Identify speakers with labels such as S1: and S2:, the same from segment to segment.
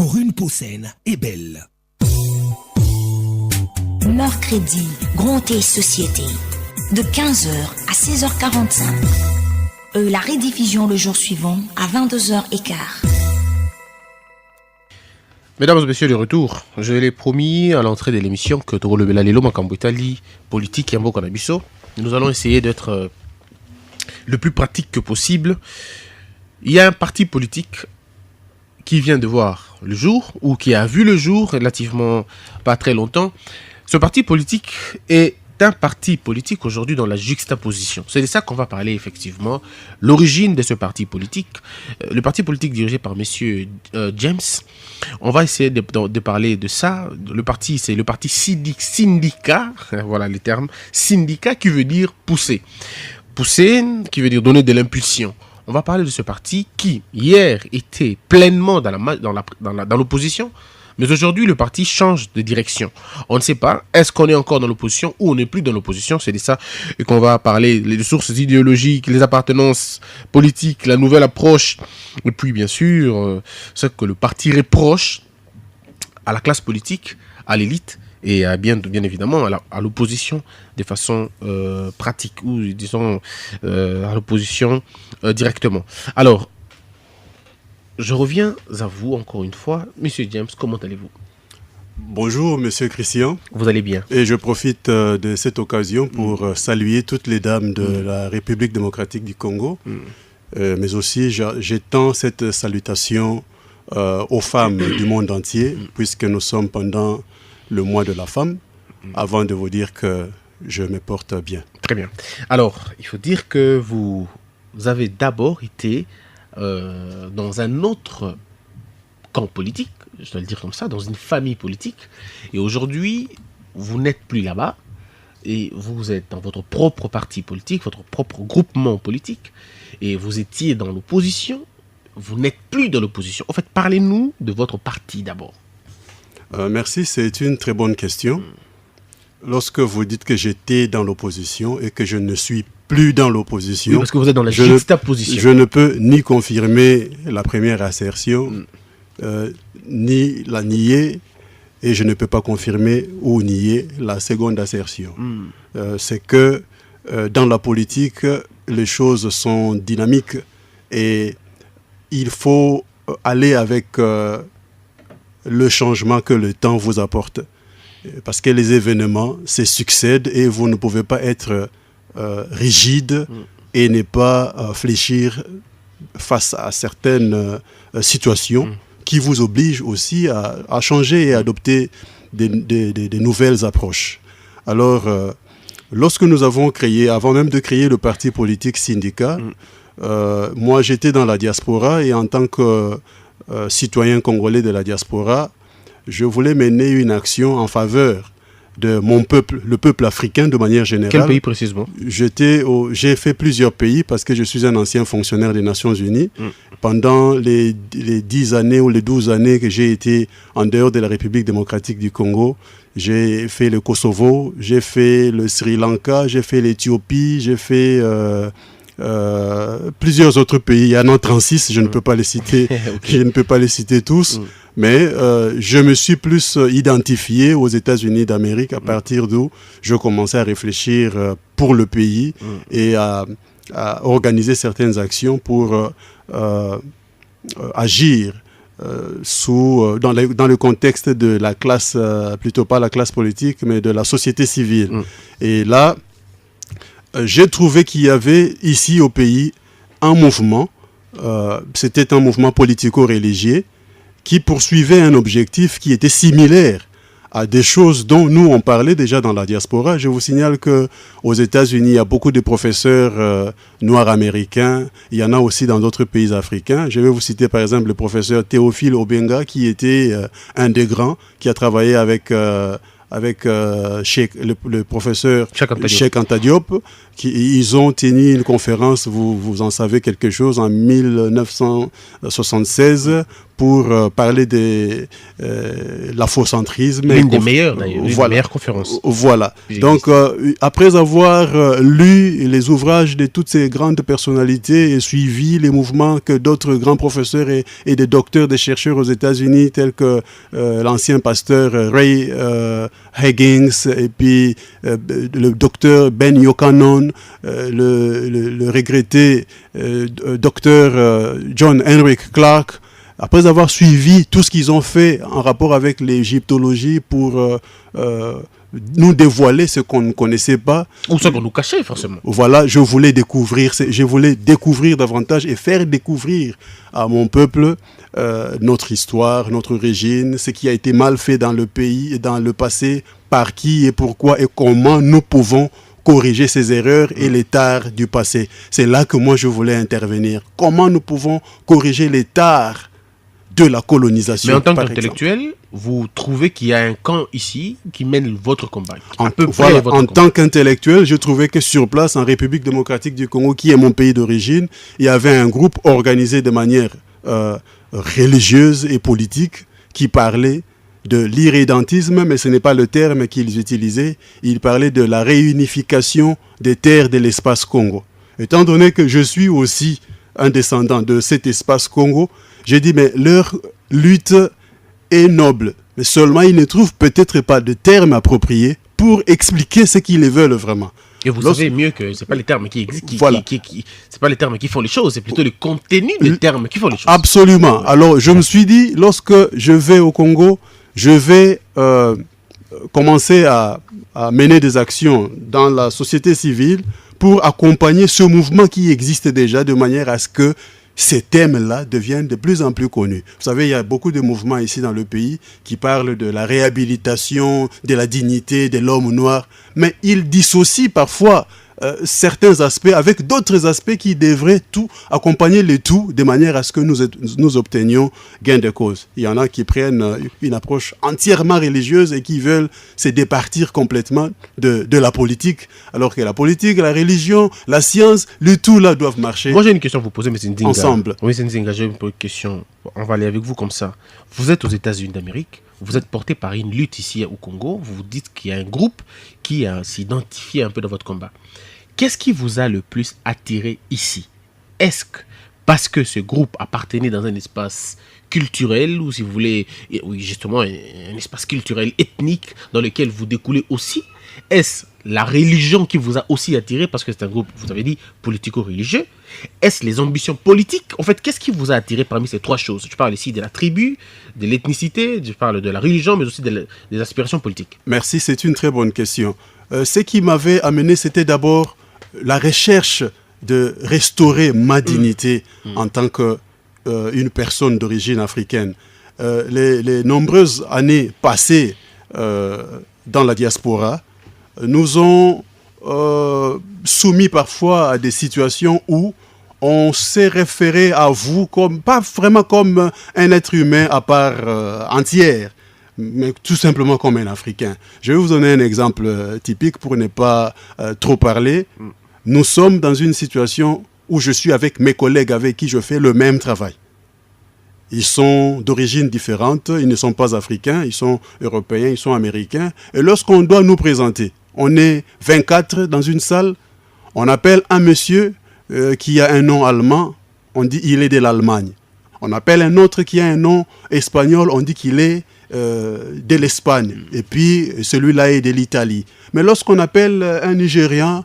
S1: Laurine Posen est belle.
S2: Mercredi, Grand et Société, de 15h à 16h45. La rediffusion le jour suivant à 22h15.
S3: Mesdames et messieurs, de retour. Je l'ai promis à l'entrée de l'émission que Torolebela Lelo Makambouitali, politique Yambo Kanabiso, nous allons essayer d'être le plus pratique que possible. Il y a un parti politique qui vient de voir le jour, ou qui a vu le jour relativement pas très longtemps. Ce parti politique est un parti politique aujourd'hui dans la juxtaposition. C'est de ça qu'on va parler effectivement. L'origine de ce parti politique, le parti politique dirigé par messieurs James, on va essayer de parler de ça. Le parti, c'est le parti syndicat, voilà les termes, syndicat qui veut dire pousser. Pousser qui veut dire donner de l'impulsion. On va parler de ce parti qui, hier, était pleinement dans l'opposition, mais aujourd'hui, le parti change de direction. On ne sait pas, est-ce qu'on est encore dans l'opposition ou on n'est plus dans l'opposition? C'est de ça qu'on va parler, les sources idéologiques, les appartenances politiques, la nouvelle approche, et puis bien sûr, ce que le parti reproche à la classe politique, à l'élite, et bien évidemment à l'opposition de façon pratique, ou disons à l'opposition directement. Alors, je reviens à vous encore une fois. Monsieur James, comment allez-vous?
S4: Bonjour, monsieur Christian.
S3: Vous allez bien?
S4: Et je profite de cette occasion pour saluer toutes les dames de la République démocratique du Congo. Mais aussi, j'étends cette salutation aux femmes du monde entier, puisque nous sommes pendant le mois de la femme, avant de vous dire que je me porte bien.
S3: Très bien. Alors, il faut dire que vous avez d'abord été dans un autre camp politique, je dois le dire comme ça, dans une famille politique. Et aujourd'hui, vous n'êtes plus là-bas et vous êtes dans votre propre parti politique, votre propre groupement politique, et vous étiez dans l'opposition. Vous n'êtes plus dans l'opposition. En fait, parlez-nous de votre parti d'abord.
S4: Merci, c'est une très bonne question. Lorsque vous dites que j'étais dans l'opposition et que je ne suis plus dans l'opposition,
S3: oui, parce que vous êtes dans la juxtaposition.
S4: Je ne peux ni confirmer la première assertion, ni la nier, et je ne peux pas confirmer ou nier la seconde assertion. C'est que dans la politique, les choses sont dynamiques et il faut aller avec le changement que le temps vous apporte. Parce que les événements se succèdent et vous ne pouvez pas être rigide et ne pas fléchir face à certaines situations qui vous obligent aussi à changer et à adopter des nouvelles approches. Alors, lorsque nous avons créé, avant même de créer le parti politique syndicat, moi j'étais dans la diaspora et en tant que citoyen congolais de la diaspora, je voulais mener une action en faveur de mon peuple, le peuple africain de manière générale.
S3: Quel pays précisément?
S4: J'ai fait plusieurs pays parce que je suis un ancien fonctionnaire des Nations Unies. Pendant les 10 années ou les 12 années que j'ai été en dehors de la République démocratique du Congo, j'ai fait le Kosovo, j'ai fait le Sri Lanka, j'ai fait l'Éthiopie, j'ai fait plusieurs autres pays. Il y en a 36, je ne peux pas les citer, je ne peux pas les citer tous. Mais je me suis plus identifié aux États-Unis d'Amérique à partir d'où je commençais à réfléchir pour le pays et à organiser certaines actions pour agir dans le contexte de la classe, plutôt pas la classe politique, mais de la société civile. Et là, j'ai trouvé qu'il y avait ici au pays un mouvement, c'était un mouvement politico-religieux, qui poursuivait un objectif qui était similaire à des choses dont nous on parlait déjà dans la diaspora. Je vous signale qu'aux États-Unis, il y a beaucoup de professeurs noirs américains. Il y en a aussi dans d'autres pays africains. Je vais vous citer par exemple le professeur Théophile Obenga, qui était un des grands, qui a travaillé avec le professeur Cheikh Anta Diop. Ils ont tenu une conférence, vous en savez quelque chose, en 1976 pour parler de l'afrocentrisme.
S3: L'une des meilleures, d'ailleurs, l'une
S4: voilà.
S3: des meilleures conférences.
S4: Voilà. Donc, après avoir lu les ouvrages de toutes ces grandes personnalités et suivi les mouvements que d'autres grands professeurs et des docteurs, des chercheurs aux États-Unis, tels que l'ancien pasteur Ray Higgins et puis le docteur Ben Yokanon, le regretté docteur John Henrik Clark, après avoir suivi tout ce qu'ils ont fait en rapport avec l'égyptologie pour nous dévoiler ce qu'on ne connaissait pas.
S3: Ou ce qu'on nous cachait, forcément.
S4: Voilà, je voulais découvrir davantage et faire découvrir à mon peuple notre histoire, notre origine, ce qui a été mal fait dans le pays et dans le passé, par qui et pourquoi et comment nous pouvons corriger ces erreurs et les tares du passé. C'est là que moi je voulais intervenir. Comment nous pouvons corriger les tares de la colonisation.
S3: Mais en tant qu'intellectuel, vous trouvez qu'il y a un camp ici qui mène votre combat.
S4: En tant qu'intellectuel, je trouvais que sur place, en République démocratique du Congo, qui est mon pays d'origine, il y avait un groupe organisé de manière religieuse et politique qui parlait de l'irrédentisme, mais ce n'est pas le terme qu'ils utilisaient. Ils parlaient de la réunification des terres de l'espace Congo. Étant donné que je suis aussi un descendant de cet espace Congo, j'ai dit, mais leur lutte est noble. Mais seulement, ils ne trouvent peut-être pas de termes appropriés pour expliquer ce qu'ils veulent vraiment.
S3: Et vous savez mieux que ce n'est pas les termes qui existent,
S4: voilà.
S3: C'est pas les termes qui font les choses, c'est plutôt le contenu des termes qui font les choses.
S4: Absolument. Alors, je me suis dit, lorsque je vais au Congo, je vais commencer à mener des actions dans la société civile pour accompagner ce mouvement qui existe déjà de manière à ce que ces thèmes-là deviennent de plus en plus connus. Vous savez, il y a beaucoup de mouvements ici dans le pays qui parlent de la réhabilitation, de la dignité de l'homme noir, mais ils dissocient parfois certains aspects avec d'autres aspects qui devraient tout accompagner le tout de manière à ce que nous obtenions gain de cause. Il y en a qui prennent une approche entièrement religieuse et qui veulent se départir complètement de la politique, alors que la politique, la religion, la science, le tout là doivent marcher.
S3: Moi j'ai une question à vous poser, mais c'est une
S4: ensemble.
S3: Oui, c'est une j'ai une question. On va aller avec vous comme ça. Vous êtes aux États-Unis d'Amérique. Vous êtes porté par une lutte ici au Congo. Vous vous dites qu'il y a un groupe qui s'identifie un peu dans votre combat. Qu'est-ce qui vous a le plus attiré ici? Est-ce que parce que ce groupe appartenait dans un espace culturel, ou si vous voulez, oui, justement, un espace culturel ethnique dans lequel vous découlez aussi? Est-ce la religion qui vous a aussi attiré, parce que c'est un groupe, vous avez dit, politico-religieux? Est-ce les ambitions politiques? En fait, qu'est-ce qui vous a attiré parmi ces trois choses? Je parle ici de la tribu, de l'ethnicité, je parle de la religion, mais aussi des aspirations politiques.
S4: Merci, c'est une très bonne question. Ce qui m'avait amené, c'était d'abord la recherche de restaurer ma dignité en tant qu'une personne d'origine africaine. Les nombreuses années passées dans la diaspora nous ont soumis parfois à des situations où on s'est référé à vous comme, pas vraiment comme un être humain à part entière, mais tout simplement comme un Africain. Je vais vous donner un exemple typique pour ne pas trop parler. Nous sommes dans une situation où je suis avec mes collègues avec qui je fais le même travail. Ils sont d'origine différente, ils ne sont pas africains, ils sont européens, ils sont américains. Et lorsqu'on doit nous présenter, on est 24 dans une salle, on appelle un monsieur qui a un nom allemand, on dit il est de l'Allemagne. On appelle un autre qui a un nom espagnol, on dit qu'il est de l'Espagne. Et puis celui-là est de l'Italie. Mais lorsqu'on appelle un Nigérian,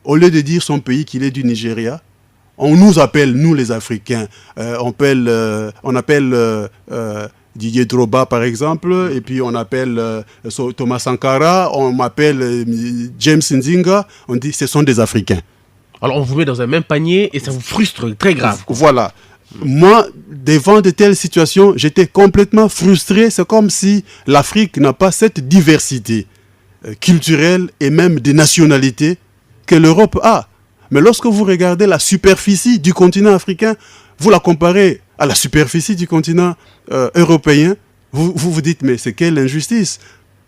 S4: au lieu de dire son pays qu'il est du Nigeria, on nous appelle, nous les Africains, on appelle Didier Drogba par exemple, et puis on appelle Thomas Sankara, on m'appelle James Nzinga, on dit ce sont des Africains.
S3: Alors on vous met dans un même panier et ça vous frustre très grave.
S4: Voilà. Moi, devant de telles situations, j'étais complètement frustré. C'est comme si l'Afrique n'a pas cette diversité culturelle et même des nationalités que l'Europe a. Mais lorsque vous regardez la superficie du continent africain, vous la comparez à la superficie du continent européen, vous dites, mais c'est quelle injustice!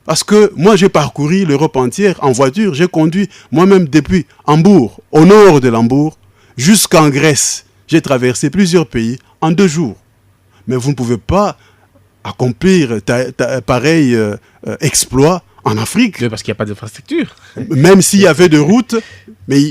S4: Parce que moi, j'ai parcouru l'Europe entière en voiture. J'ai conduit moi-même depuis Hambourg, au nord de l'Hambourg, jusqu'en Grèce. J'ai traversé plusieurs pays en 2 jours. mais vous ne pouvez pas accomplir pareil exploit en Afrique.
S3: Mais parce qu'il n'y a pas d'infrastructure.
S4: Même s'il y avait de routes, mais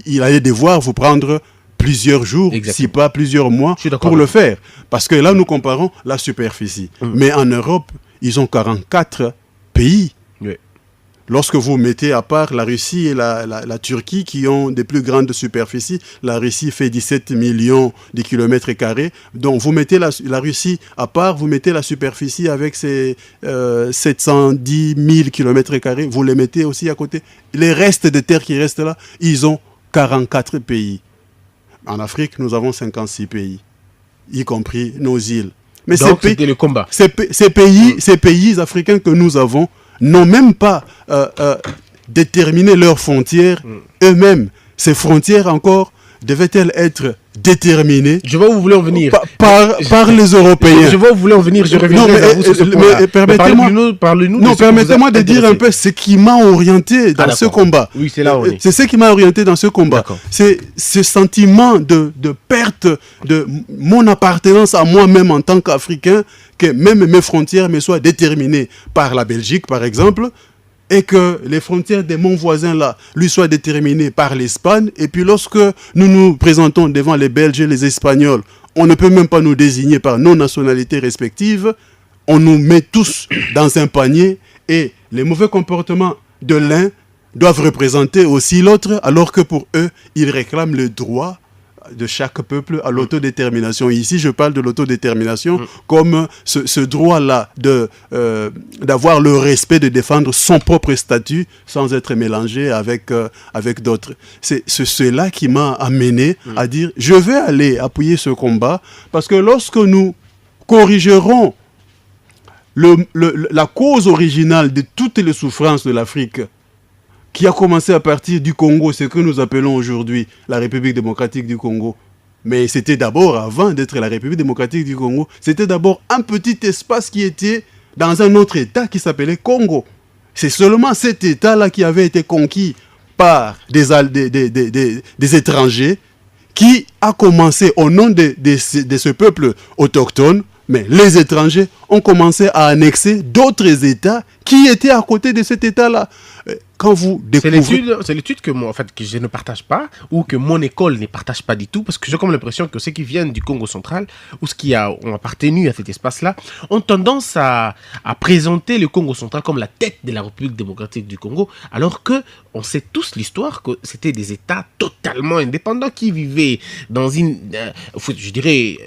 S4: il allait devoir vous prendre plusieurs jours, si pas plusieurs mois, pour le faire. Parce que là, nous comparons la superficie. Mais en Europe, ils ont 44 pays.
S3: Oui.
S4: Lorsque vous mettez à part la Russie et la Turquie qui ont des plus grandes superficies, la Russie fait 17 millions de kilomètres carrés. Donc vous mettez la Russie à part, vous mettez la superficie avec ses 710 000 kilomètres carrés, vous les mettez aussi à côté. Les restes de terre qui restent là, ils ont 44 pays. En Afrique, nous avons 56 pays, y compris nos îles. Mais
S3: donc c'était le combat.
S4: Ces pays africains que nous avons n'ont même pas déterminé leurs frontières eux-mêmes. Ces frontières encore devaient-elles être déterminées.
S3: Je vois où vous voulez en venir.
S4: Par les Européens.
S3: Je vois où vous voulez en venir. Je reviendrai vers vous sur ce point-là.
S4: Permettez-moi de dire un peu ce qui m'a orienté dans ce combat.
S3: Oui, c'est là où on est.
S4: C'est ce qui m'a orienté dans ce combat. C'est ce sentiment de perte de mon appartenance à moi-même en tant qu'Africain, que même mes frontières me soient déterminées par la Belgique, par exemple, et que les frontières de mon voisin là lui soient déterminées par l'Espagne. Et puis lorsque nous nous présentons devant les Belges et les Espagnols, on ne peut même pas nous désigner par nos nationalités respectives. On nous met tous dans un panier et les mauvais comportements de l'un doivent représenter aussi l'autre, alors que pour eux, ils réclament le droit de chaque peuple à l'autodétermination. Ici, je parle de l'autodétermination comme ce droit-là d'avoir le respect de défendre son propre statut sans être mélangé avec d'autres. C'est cela qui m'a amené à dire, je vais aller appuyer ce combat, parce que lorsque nous corrigerons la cause originale de toutes les souffrances de l'Afrique, qui a commencé à partir du Congo, ce que nous appelons aujourd'hui la République démocratique du Congo. Mais c'était d'abord, avant d'être la République démocratique du Congo, c'était d'abord un petit espace qui était dans un autre État qui s'appelait Congo. C'est seulement cet État-là qui avait été conquis par des étrangers, qui a commencé au nom de ce peuple autochtone. Mais les étrangers ont commencé à annexer d'autres États qui étaient à côté de cet État-là. Quand vous découvrez...
S3: C'est l'étude que je ne partage pas, ou que mon école ne partage pas du tout, parce que j'ai comme l'impression que ceux qui viennent du Congo central, ou ceux qui ont appartenu à cet espace-là, ont tendance à présenter le Congo central comme la tête de la République démocratique du Congo, alors que on sait tous l'histoire que c'était des États totalement indépendants qui vivaient dans une, je dirais,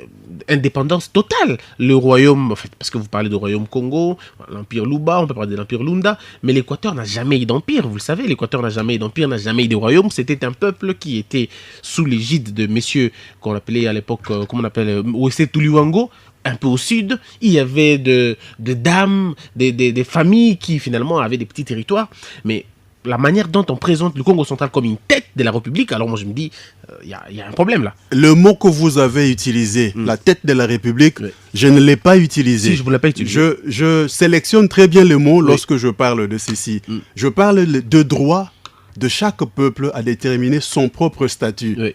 S3: indépendance totale. Le royaume, en fait, parce que vous parlez du royaume Congo, l'empire Luba, on peut parler de l'empire Lunda, mais l'Équateur n'a jamais eu d'empire, vous le savez, l'Équateur n'a jamais eu d'empire, n'a jamais eu de royaume, c'était un peuple qui était sous l'égide de messieurs qu'on appelait à l'époque, comment on appelle, Wese Tuliwango, un peu au sud. Il y avait de dames, des familles qui finalement avaient des petits territoires, mais la manière dont on présente le Congo central comme une tête de la République, alors moi je me dis, il y a un problème là.
S4: Le mot que vous avez utilisé, la tête de la République, oui, je ne l'ai pas utilisé.
S3: Si, je ne l'ai pas utilisé.
S4: Je sélectionne très bien les mots lorsque je parle de ceci. Je parle de droit de chaque peuple à déterminer son propre statut. Oui.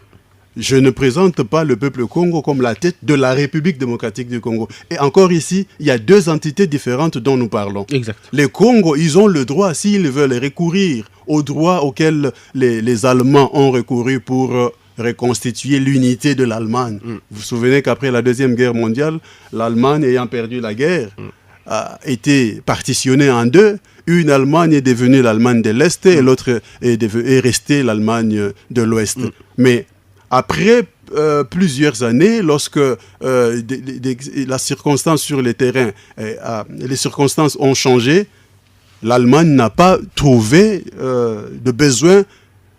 S4: Je ne présente pas le peuple Congo comme la tête de la République démocratique du Congo. Et encore ici, il y a deux entités différentes dont nous parlons.
S3: Exact.
S4: Les Congos, ils ont le droit, s'ils veulent recourir aux droits auxquels les Allemands ont recouru pour reconstituer l'unité de l'Allemagne. Vous vous souvenez qu'après la Deuxième Guerre mondiale, l'Allemagne ayant perdu la guerre, a été partitionnée en deux. Une Allemagne est devenue l'Allemagne de l'Est et l'autre est restée l'Allemagne de l'Ouest. Mais après plusieurs années, lorsque la circonstance sur le terrain, les circonstances ont changé, l'Allemagne n'a pas trouvé de besoin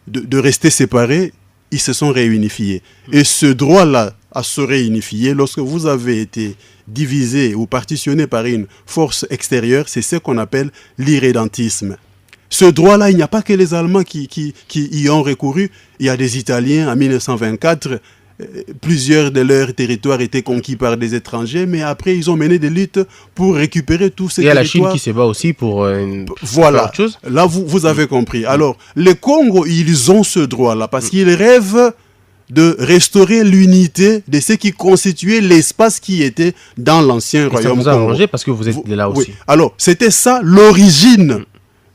S4: de rester séparée. Ils se sont réunifiés. Et ce droit-là à se réunifier, lorsque vous avez été divisé ou partitionné par une force extérieure, c'est ce qu'on appelle l'irrédentisme. Ce droit-là, il n'y a pas que les Allemands qui y ont recouru. Il y a des Italiens en 1924. Plusieurs de leurs territoires étaient conquis par des étrangers, mais après, ils ont mené des luttes pour récupérer tous ces territoires.
S3: Il y a la Chine qui se bat aussi pour
S4: voilà. Autre chose. Là, vous avez compris. Alors, les Congos, ils ont ce droit-là parce qu'ils rêvent de restaurer l'unité de ce qui constituait l'espace qui était dans l'ancien royaume
S3: Congo. Ça vous a arrangé parce que vous êtes là aussi.
S4: Oui. Alors, c'était ça l'origine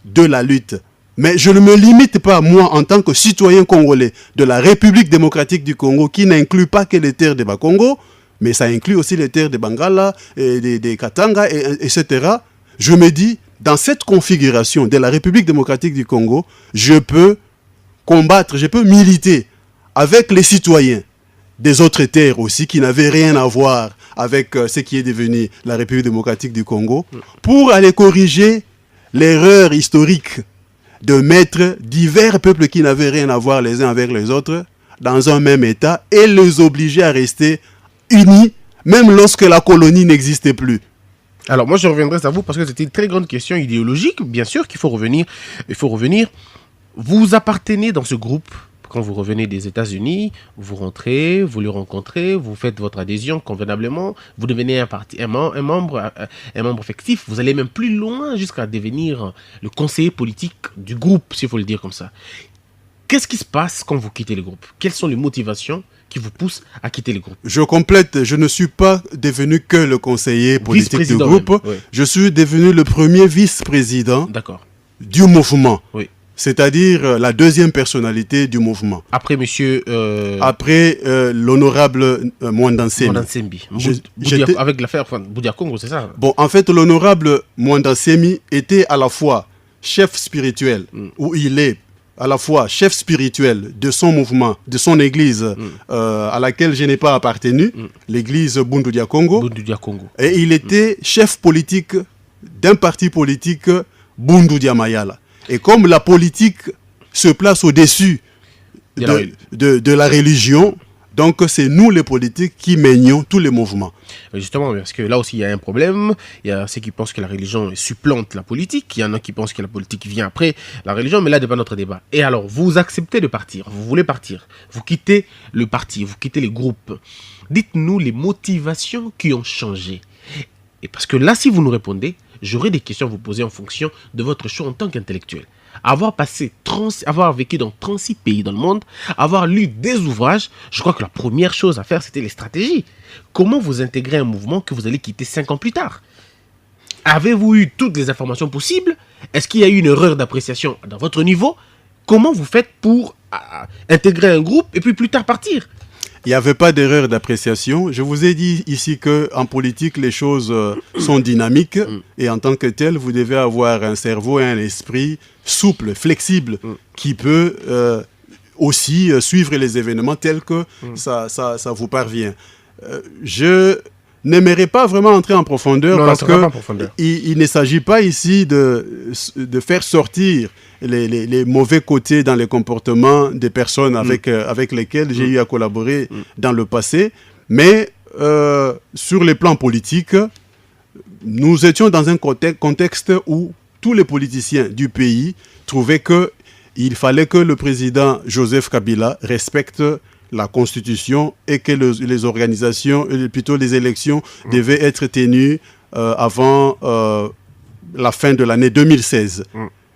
S4: de la lutte. Mais je ne me limite pas, moi, en tant que citoyen congolais de la République démocratique du Congo, qui n'inclut pas que les terres de Bakongo, mais ça inclut aussi les terres de Bangala, et des Katanga, etc. Je me dis, dans cette configuration de la République démocratique du Congo, je peux combattre, je peux militer avec les citoyens des autres terres aussi qui n'avaient rien à voir avec ce qui est devenu la République démocratique du Congo, pour aller corriger l'erreur historique de mettre divers peuples qui n'avaient rien à voir les uns avec les autres dans un même État et les obliger à rester unis, même lorsque la colonie n'existait plus.
S3: Alors moi je reviendrai à vous parce que c'était une très grande question idéologique, bien sûr qu'il faut revenir. Il faut revenir. Vous appartenez dans ce groupe. Quand vous revenez des États-Unis, vous rentrez, vous les rencontrez, vous faites votre adhésion convenablement, vous devenez un membre effectif. Vous allez même plus loin jusqu'à devenir le conseiller politique du groupe, s'il faut le dire comme ça. Qu'est-ce qui se passe quand vous quittez le groupe? Quelles sont les motivations qui vous poussent à quitter le groupe?
S4: Je complète, je ne suis pas devenu que le conseiller politique du groupe.
S3: Même, oui.
S4: Je suis devenu le premier vice-président du mouvement.
S3: Oui.
S4: C'est-à-dire la deuxième personnalité du mouvement.
S3: Après monsieur...
S4: Après l'honorable Mwanda Nsembi.
S3: Mwanda Nsembi. Avec l'affaire Boudia Congo, c'est ça?
S4: Bon, en fait, l'honorable Mwanda Nsembi était à la fois chef spirituel, où il est à la fois chef spirituel de son mouvement, de son église, à laquelle je n'ai pas appartenu, l'église Bundu Dia Congo. Et il était chef politique d'un parti politique, Bundu Dia Mayala. Et comme la politique se place au-dessus de la religion, donc c'est nous les politiques qui mènons tous les mouvements.
S3: Justement, parce que là aussi il y a un problème. Il y a ceux qui pensent que la religion supplante la politique. Il y en a qui pensent que la politique vient après la religion. Mais là, n'est pas notre débat. Et alors, vous acceptez de partir. Vous voulez partir. Vous quittez le parti. Vous quittez les groupes. Dites-nous les motivations qui ont changé. Et parce que là, si vous nous répondez, j'aurai des questions à vous poser en fonction de votre choix en tant qu'intellectuel. Avoir vécu dans 36 pays dans le monde, avoir lu des ouvrages, je crois que la première chose à faire, c'était les stratégies. Comment vous intégrer un mouvement que vous allez quitter 5 ans plus tard? Avez-vous eu toutes les informations possibles? Est-ce qu'il y a eu une erreur d'appréciation dans votre niveau? Comment vous faites pour intégrer un groupe et puis plus tard partir?
S4: Il n'y avait pas d'erreur d'appréciation. Je vous ai dit ici qu'en politique, les choses sont dynamiques et en tant que tel, vous devez avoir un cerveau et un esprit souple, flexible, qui peut aussi suivre les événements tels que ça vous parvient. Je n'aimerais pas vraiment entrer en profondeur parce qu'il ne s'agit pas ici de faire sortir les mauvais côtés dans les comportements des personnes avec lesquelles j'ai eu à collaborer dans le passé. Mais sur les plans politiques, nous étions dans un contexte où tous les politiciens du pays trouvaient qu'il fallait que le président Joseph Kabila respecte la Constitution et que les organisations, plutôt les élections, devaient être tenues avant la fin de l'année 2016.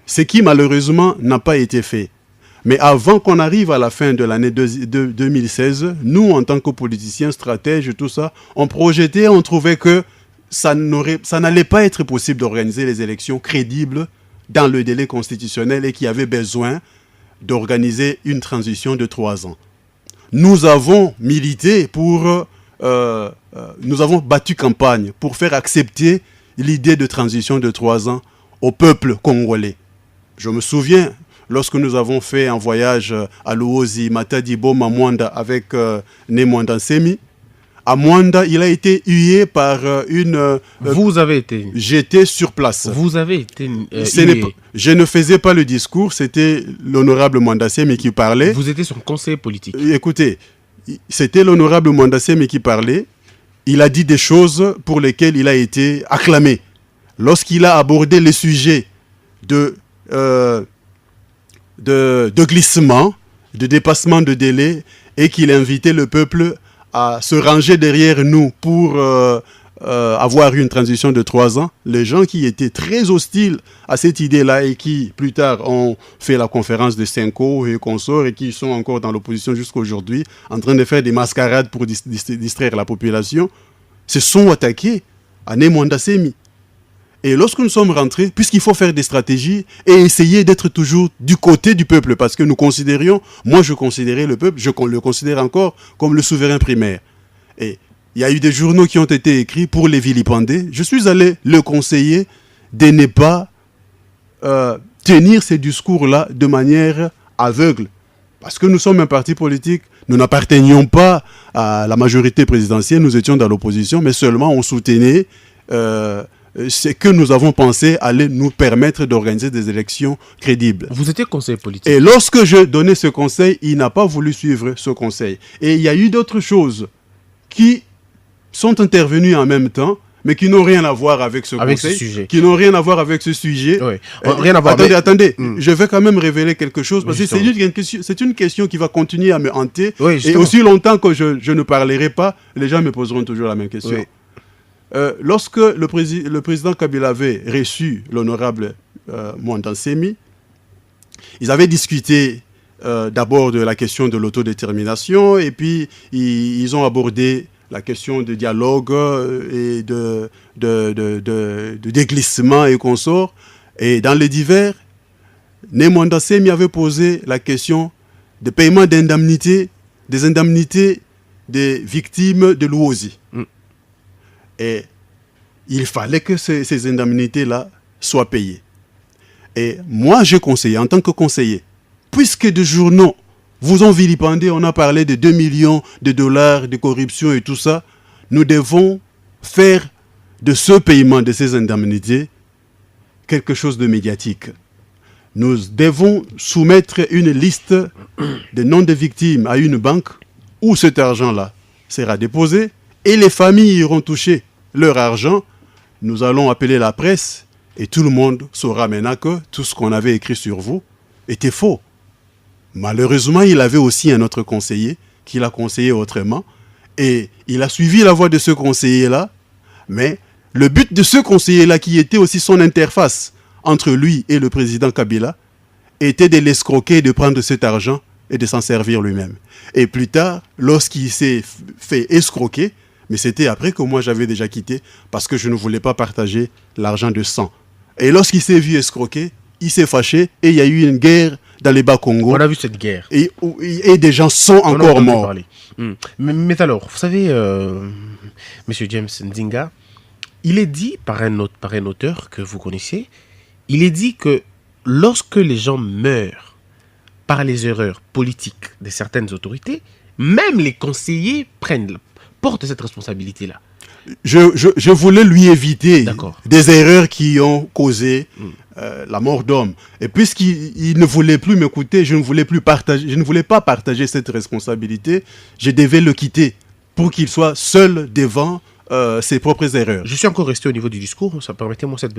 S4: Ce qui malheureusement n'a pas été fait. Mais avant qu'on arrive à la fin de l'année 2016, nous, en tant que politiciens, stratèges, tout ça, on projetait, on trouvait que ça n'allait pas être possible d'organiser les élections crédibles dans le délai constitutionnel et qu'il y avait besoin d'organiser une transition de 3 ans. Nous avons milité nous avons battu campagne pour faire accepter l'idée de transition de 3 ans au peuple congolais. Je me souviens, lorsque nous avons fait un voyage à Luozi, Matadi, Boma, Mwanda avec Mwanda Nsembi, à Mwanda, il a été hué par une...
S3: Vous avez été...
S4: J'étais sur place.
S3: Vous avez été
S4: je ne faisais pas le discours, c'était l'honorable Mwanda Nsembi qui parlait.
S3: Vous étiez son conseiller politique.
S4: Écoutez, c'était l'honorable Mwanda Nsembi qui parlait. Il a dit des choses pour lesquelles il a été acclamé. Lorsqu'il a abordé les sujets de glissement, de dépassement de délai, et qu'il invitait le peuple à se ranger derrière nous pour avoir une transition de 3 ans, les gens qui étaient très hostiles à cette idée-là et qui, plus tard, ont fait la conférence de Senko et consorts et qui sont encore dans l'opposition jusqu'à aujourd'hui, en train de faire des mascarades pour distraire la population, se sont attaqués à Nemwanda Semi. Et lorsque nous sommes rentrés, puisqu'il faut faire des stratégies et essayer d'être toujours du côté du peuple, parce que nous considérions, moi je considérais le peuple, je le considère encore comme le souverain primaire. Et il y a eu des journaux qui ont été écrits pour les vilipender. Je suis allé le conseiller de ne pas tenir ces discours-là de manière aveugle. Parce que nous sommes un parti politique, nous n'appartenions pas à la majorité présidentielle, nous étions dans l'opposition, mais seulement on soutenait ce que nous avons pensé allait nous permettre d'organiser des élections crédibles.
S3: Vous étiez conseiller politique.
S4: Et lorsque je donnais ce conseil, il n'a pas voulu suivre ce conseil. Et il y a eu d'autres choses qui sont intervenus en même temps, mais qui n'ont rien à voir avec ce conseil,
S3: sujet.
S4: Qui n'ont rien à voir avec ce sujet.
S3: Oui. Rien à voir.
S4: Attendez, je vais quand même révéler quelque chose, parce que c'est une question qui va continuer à me hanter, et aussi longtemps que je ne parlerai pas, les gens me poseront toujours la même question. Oui. Lorsque le président Kabila avait reçu l'honorable Mwanda Semi, ils avaient discuté d'abord de la question de l'autodétermination, et puis ils ont abordé la question de dialogue et de déglissement et consorts. Et dans les divers, Nemwanda Semi avait posé la question de paiement d'indemnités, des indemnités des victimes de l'Ouosi. Et il fallait que ces indemnités-là soient payées. Et moi, j'ai conseillé, en tant que conseiller, puisque des journaux vous ont vilipendé, on a parlé de 2 millions de dollars de corruption et tout ça, nous devons faire de ce paiement de ces indemnités quelque chose de médiatique. Nous devons soumettre une liste des noms de victimes à une banque où cet argent-là sera déposé et les familles iront toucher leur argent. Nous allons appeler la presse et tout le monde saura maintenant que tout ce qu'on avait écrit sur vous était faux. Malheureusement, il avait aussi un autre conseiller qui l'a conseillé autrement et il a suivi la voie de ce conseiller-là, mais le but de ce conseiller-là, qui était aussi son interface entre lui et le président Kabila, était de l'escroquer, de prendre cet argent et de s'en servir lui-même. Et plus tard, lorsqu'il s'est fait escroquer, mais c'était après que moi j'avais déjà quitté parce que je ne voulais pas partager l'argent de sang. Et lorsqu'il s'est vu escroquer, il s'est fâché et il y a eu une guerre dans les Bas-Congo.
S3: On a vu cette guerre.
S4: Et des gens sont encore morts.
S3: Mais alors, vous savez, M. James Nzinga, il est dit par un auteur que vous connaissez, il est dit que lorsque les gens meurent par les erreurs politiques de certaines autorités, même les conseillers portent cette responsabilité-là.
S4: Je voulais lui éviter des erreurs qui ont causé la mort d'hommes. Et puisqu'il ne voulait plus m'écouter, je ne voulais pas partager cette responsabilité, je devais le quitter pour qu'il soit seul devant ses propres erreurs.
S3: Je suis encore resté au niveau du discours, permettez-moi cette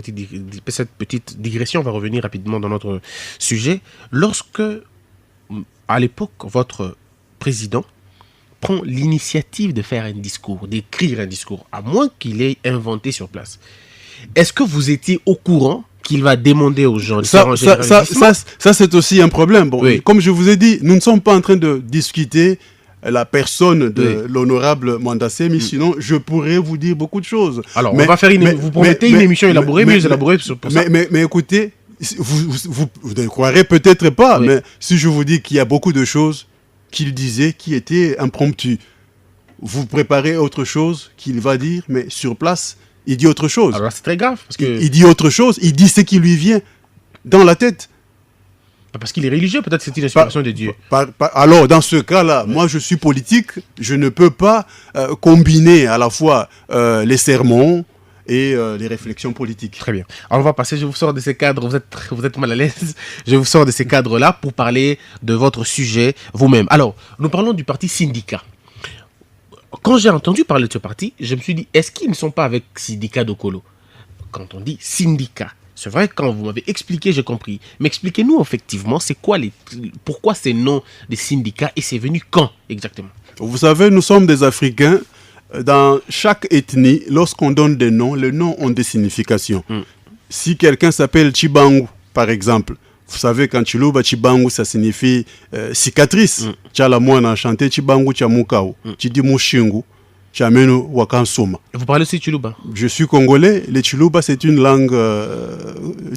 S3: petite digression, on va revenir rapidement dans notre sujet. Lorsque, à l'époque, votre président prend l'initiative de faire un discours, d'écrire un discours, à moins qu'il ait inventé sur place. Est-ce que vous étiez au courant qu'il va demander aux gens...
S4: Ça c'est aussi un problème. Bon, oui. Comme je vous ai dit, nous ne sommes pas en train de discuter la personne de l'honorable Mwanda Semi, sinon je pourrais vous dire beaucoup de choses.
S3: Alors, on va faire vous promettez une émission élaborée, mieux élaborée pour ça.
S4: Mais écoutez, vous ne croirez peut-être pas, mais si je vous dis qu'il y a beaucoup de choses qu'il disait qui étaient impromptues, vous préparez autre chose qu'il va dire, mais sur place, il dit autre chose.
S3: Alors c'est très grave. Parce que...
S4: il dit autre chose, il dit ce qui lui vient dans la tête.
S3: Parce qu'il est religieux, peut-être c'est une inspiration de Dieu.
S4: Alors, dans ce cas-là, moi je suis politique, je ne peux pas combiner à la fois les sermons et les réflexions politiques.
S3: Très bien. Alors on va passer, je vous sors de ces cadres, vous êtes mal à l'aise, je vous sors de ces cadres-là pour parler de votre sujet vous-même. Alors, nous parlons du parti Syndicat. Quand j'ai entendu parler de ce parti, je me suis dit, est-ce qu'ils ne sont pas avec Syndicat Dokolo? Quand on dit Syndicat, c'est vrai, quand vous m'avez expliqué, j'ai compris. Mais expliquez-nous effectivement, c'est quoi pourquoi ces noms des syndicats et c'est venu quand exactement?
S4: Vous savez, nous sommes des Africains dans chaque ethnie, lorsqu'on donne des noms, les noms ont des significations. Si quelqu'un s'appelle Chibangu, par exemple, vous savez qu'en Chiluba, Chibangu, ça signifie cicatrice. Tchalamouana a chanté Chibangu Chamukao, Chidi Mushingu, Chamenu Wakansuma.
S3: Vous parlez aussi Chiluba?
S4: Je suis congolais. Le Chiluba, c'est une langue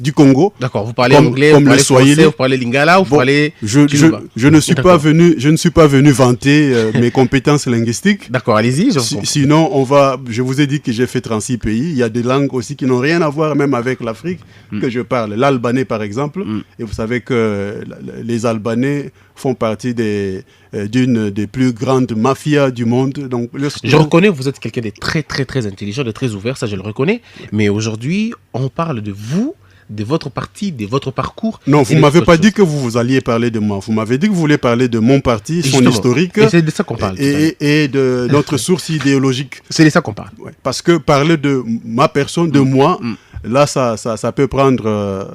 S4: du Congo.
S3: D'accord. Vous parlez
S4: Comme-
S3: anglais,
S4: comme
S3: vous
S4: le
S3: parlez
S4: Swahili.
S3: français, vous parlez lingala, vous
S4: Bon,
S3: parlez
S4: je
S3: Chiluba.
S4: ne suis pas
S3: D'accord.
S4: venu, je ne suis pas venu vanter mes compétences linguistiques.
S3: D'accord, allez-y. Je vous comprends.
S4: Sinon, je vous ai dit que j'ai fait 36 pays. Il y a des langues aussi qui n'ont rien à voir même avec l'Afrique que je parle. L'albanais, par exemple. Et vous savez que les Albanais font partie d'une des plus grandes mafias du monde. Donc,
S3: Je reconnais que vous êtes quelqu'un de très, très, très intelligent, de très ouvert, ça je le reconnais. Mais aujourd'hui, on parle de vous, de votre parti, de votre parcours.
S4: Non,
S3: et
S4: vous
S3: de
S4: ne m'avez
S3: toute
S4: pas
S3: autre
S4: dit
S3: chose.
S4: que vous alliez parler de moi. Vous m'avez dit que vous voulez parler de mon parti,
S3: Et
S4: son
S3: justement,
S4: historique
S3: et c'est de ça qu'on parle. tout à l'heure.
S4: et de notre source idéologique.
S3: C'est de ça qu'on parle.
S4: Ouais. Parce que parler de ma personne, de moi, là, ça peut prendre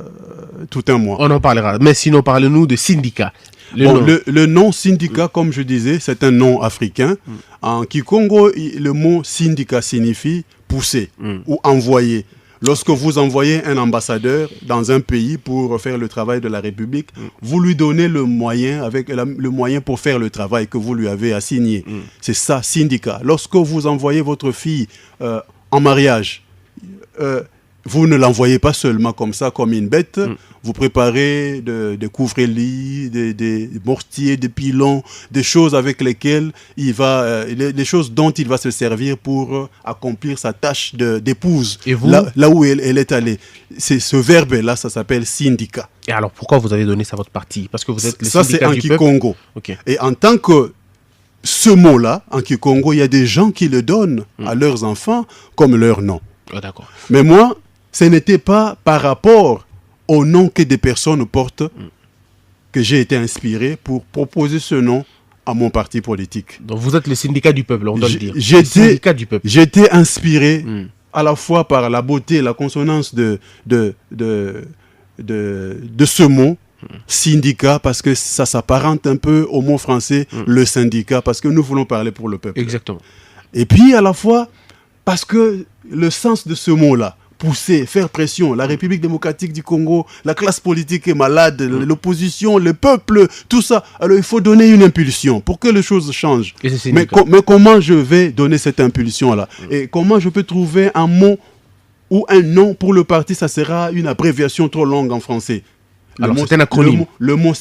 S4: tout un mois.
S3: On en parlera. Mais sinon, parlez-nous de syndicat.
S4: Bon, le nom syndicat, comme je disais, c'est un nom africain. En Kikongo, le mot syndicat signifie pousser ou envoyer. Lorsque vous envoyez un ambassadeur dans un pays pour faire le travail de la République, vous lui donnez le moyen, le moyen pour faire le travail que vous lui avez assigné. C'est ça, syndicat. Lorsque vous envoyez votre fille en mariage, vous ne l'envoyez pas seulement comme ça, comme une bête. Vous préparez des couvre-lits, des mortiers, des pilons, des choses avec lesquelles les choses dont il va se servir pour accomplir sa tâche d'épouse.
S3: Et vous
S4: là où elle est allée. C'est ce verbe-là, ça s'appelle syndicat.
S3: Et alors, pourquoi vous avez donné ça à votre parti? Parce que vous êtes le
S4: Ça, c'est
S3: syndicat
S4: en
S3: du peuple.
S4: Kikongo.
S3: Ok.
S4: Et en tant que ce mot-là, en Kikongo, il y a des gens qui le donnent à leurs enfants comme leur nom.
S3: Ah, d'accord.
S4: Mais moi, ce n'était pas par rapport au nom que des personnes portent que j'ai été inspiré pour proposer ce nom à mon parti politique.
S3: Donc vous êtes le syndicat du peuple, on doit le dire. Le
S4: J'étais
S3: syndicat du peuple.
S4: j'étais inspiré à la fois par la beauté, la consonance de ce mot, syndicat, parce que ça s'apparente un peu au mot français, le syndicat, parce que nous voulons parler pour le peuple.
S3: Exactement.
S4: Et puis à la fois, parce que le sens de ce mot-là, pousser, faire pression, la République démocratique du Congo, la classe politique est malade, l'opposition, le peuple, tout ça. Alors il faut donner une impulsion pour que les choses changent.
S3: Et c'est
S4: Mais,
S3: syndicat.
S4: mais comment je vais donner cette impulsion-là? Et comment je peux trouver un mot ou un nom pour le parti? Ça sera une abréviation trop longue en français.
S3: Alors, c'est un acronyme.
S4: Le mot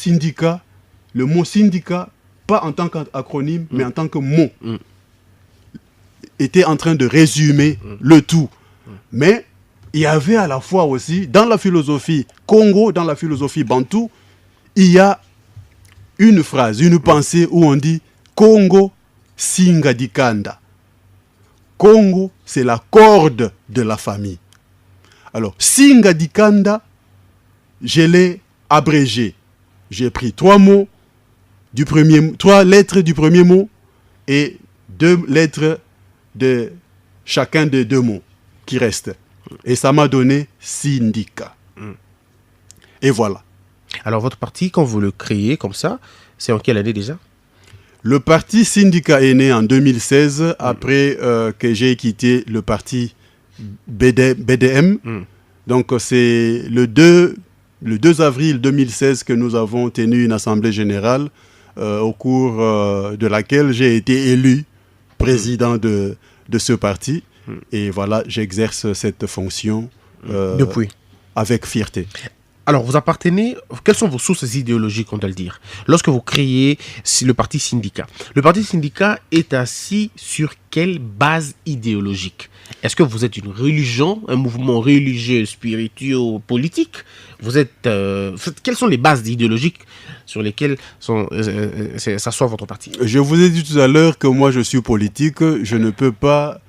S4: syndicat, pas en tant qu'acronyme, mais en tant que mot, était en train de résumer le tout. Mais il y avait à la fois aussi, dans la philosophie Congo, dans la philosophie bantou, il y a une phrase, une pensée où on dit Congo Singadikanda. Congo, c'est la corde de la famille. Alors, Singadikanda, je l'ai abrégé. J'ai pris trois lettres du premier mot et 2 lettres de chacun des 2 mots qui restent. Et ça m'a donné syndicat. Et voilà.
S3: Alors votre parti, quand vous le créez comme ça, c'est en quelle année déjà?
S4: Le parti syndicat est né en 2016, après que j'ai quitté le parti BDM. Donc c'est le 2 avril 2016 que nous avons tenu une assemblée générale au cours de laquelle j'ai été élu président de ce parti. Et voilà, j'exerce cette fonction
S3: Depuis.
S4: avec fierté.
S3: Alors, vous appartenez... Quelles sont vos sources idéologiques, on doit le dire? Lorsque vous créez le parti syndicat est assis sur quelle base idéologique? Est-ce que vous êtes une religion, un mouvement religieux, spirituel, politique? Quelles sont les bases idéologiques sur lesquelles s'assoit votre parti?
S4: Je vous ai dit tout à l'heure que moi, je suis politique. Je ne peux pas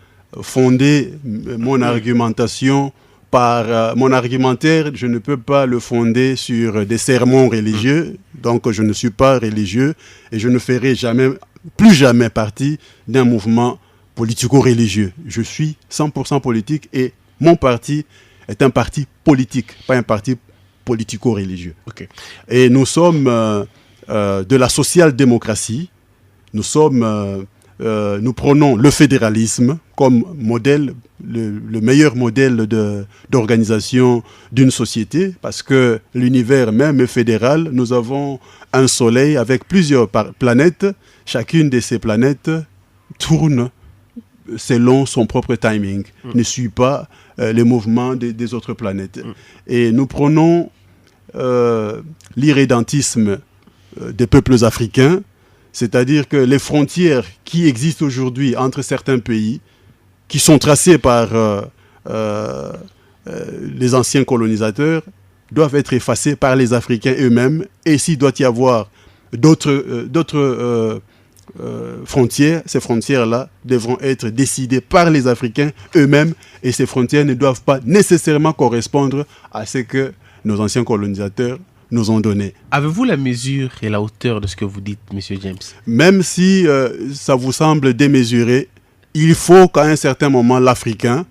S4: fonder mon argumentation mon argumentaire, je ne peux pas le fonder sur des sermons religieux, donc je ne suis pas religieux et je ne ferai plus jamais partie d'un mouvement politico-religieux. Je suis 100% politique et mon parti est un parti politique, pas un parti politico-religieux.
S3: Okay.
S4: Et nous sommes de la social-démocratie, nous sommes nous prenons le fédéralisme comme modèle, le meilleur modèle d'organisation d'une société, parce que l'univers même est fédéral. Nous avons un soleil avec plusieurs planètes. Chacune de ces planètes tourne selon son propre timing, ne suit pas les mouvements des autres planètes. Et nous prenons l'irrédentisme des peuples africains, c'est-à-dire que les frontières qui existent aujourd'hui entre certains pays, qui sont tracées par les anciens colonisateurs, doivent être effacées par les Africains eux-mêmes. Et s'il doit y avoir d'autres frontières, ces frontières-là devront être décidées par les Africains eux-mêmes, et ces frontières ne doivent pas nécessairement correspondre à ce que nos anciens colonisateurs nous ont donné.
S3: Avez-vous la mesure et la hauteur de ce que vous dites, M. James?
S4: Même si ça vous semble démesuré, il faut qu'à un certain moment, l'Africain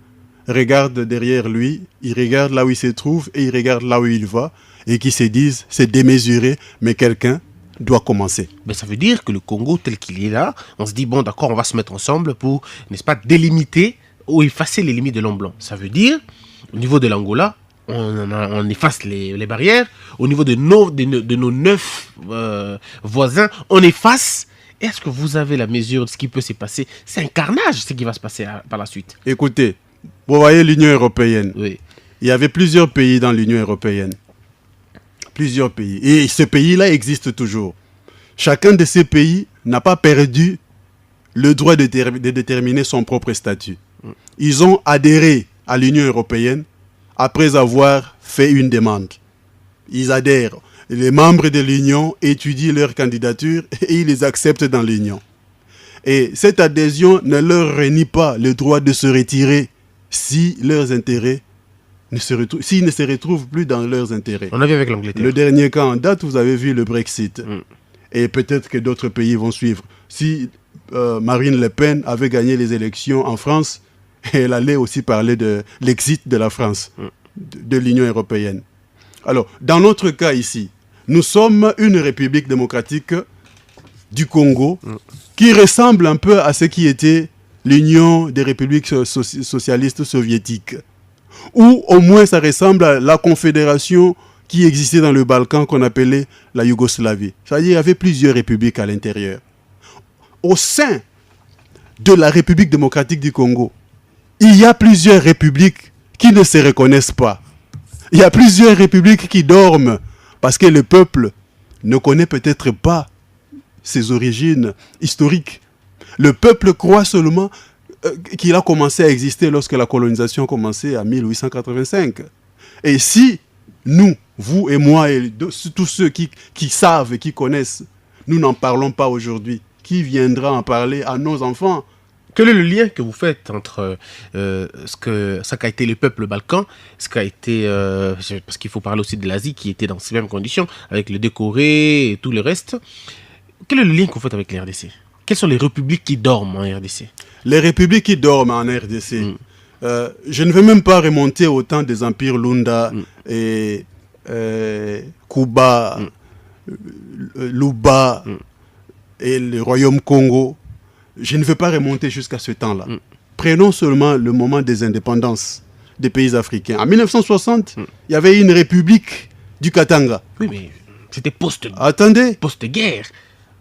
S4: regarde derrière lui, il regarde là où il se trouve et il regarde là où il va, et qu'il se dise, c'est démesuré, mais quelqu'un doit commencer.
S3: Mais ça veut dire que le Congo tel qu'il est là, on se dit, bon d'accord, on va se mettre ensemble pour, n'est-ce pas, délimiter ou effacer les limites de l'homme blanc. Ça veut dire, au niveau de l'Angola, on efface les barrières. Au niveau de nos 9 voisins, on efface. Est-ce que vous avez la mesure de ce qui peut se passer? C'est un carnage ce qui va se passer par la suite.
S4: Écoutez, vous voyez l'Union européenne.
S3: Oui.
S4: Il y avait plusieurs pays dans l'Union européenne. Plusieurs pays. Et ce pays-là existe toujours. Chacun de ces pays n'a pas perdu le droit de déterminer son propre statut. Ils ont adhéré à l'Union européenne après avoir fait une demande. Ils adhèrent. Les membres de l'Union étudient leur candidature et ils les acceptent dans l'Union. Et cette adhésion ne leur renie pas le droit de se retirer si leurs intérêts s'ils ne se retrouvent plus dans leurs intérêts.
S3: On a vu avec l'Angleterre.
S4: Le dernier cas en date, vous avez vu le Brexit. Et peut-être que d'autres pays vont suivre. Si Marine Le Pen avait gagné les élections en France, elle allait aussi parler de l'exit de la France, de l'Union européenne. Alors, dans notre cas ici, nous sommes une république démocratique du Congo qui ressemble un peu à ce qui était l'Union des républiques socialistes soviétiques. Ou au moins ça ressemble à la confédération qui existait dans le Balkan qu'on appelait la Yougoslavie. C'est-à-dire qu'il y avait plusieurs républiques à l'intérieur. Au sein de la République démocratique du Congo, il y a plusieurs républiques qui ne se reconnaissent pas. Il y a plusieurs républiques qui dorment parce que le peuple ne connaît peut-être pas ses origines historiques. Le peuple croit seulement qu'il a commencé à exister lorsque la colonisation a commencé en 1885. Et si nous, vous et moi, et tous ceux qui savent et qui connaissent, nous n'en parlons pas aujourd'hui, qui viendra en parler à nos enfants?
S3: Quel est le lien que vous faites entre ce qu'a été le peuple balkan, ce qu'a été, parce qu'il faut parler aussi de l'Asie qui était dans ces mêmes conditions, avec le Décoré et tout le reste. Quel est le lien que vous faites avec les RDC? Quelles sont les républiques qui dorment en RDC? Les républiques qui dorment en RDC. Je ne veux même pas remonter au temps des empires Lunda et Kuba, Luba et le royaume Congo. Je ne veux pas remonter jusqu'à ce temps-là. Prenons seulement le moment des indépendances des pays africains. En 1960, il y avait une république du Katanga. Oui, mais c'était post-guerre.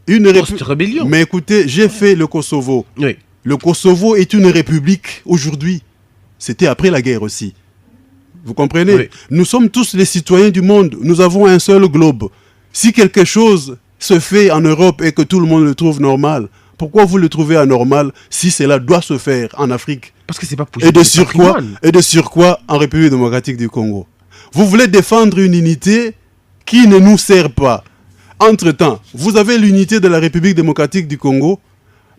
S3: Post-rébellion. Mais écoutez, j'ai fait le Kosovo. Oui. Le Kosovo est une république aujourd'hui. C'était après la guerre aussi. Vous comprenez? Oui. Nous sommes tous les citoyens du monde. Nous avons un seul globe. Si quelque chose se fait en Europe et que tout le monde le trouve normal, pourquoi vous le trouvez anormal si cela doit se faire en Afrique? Parce que c'est pas possible. Et de surcroît en République démocratique du Congo. Vous voulez défendre une unité qui ne nous sert pas. Entre-temps, vous avez l'unité de la République démocratique du Congo,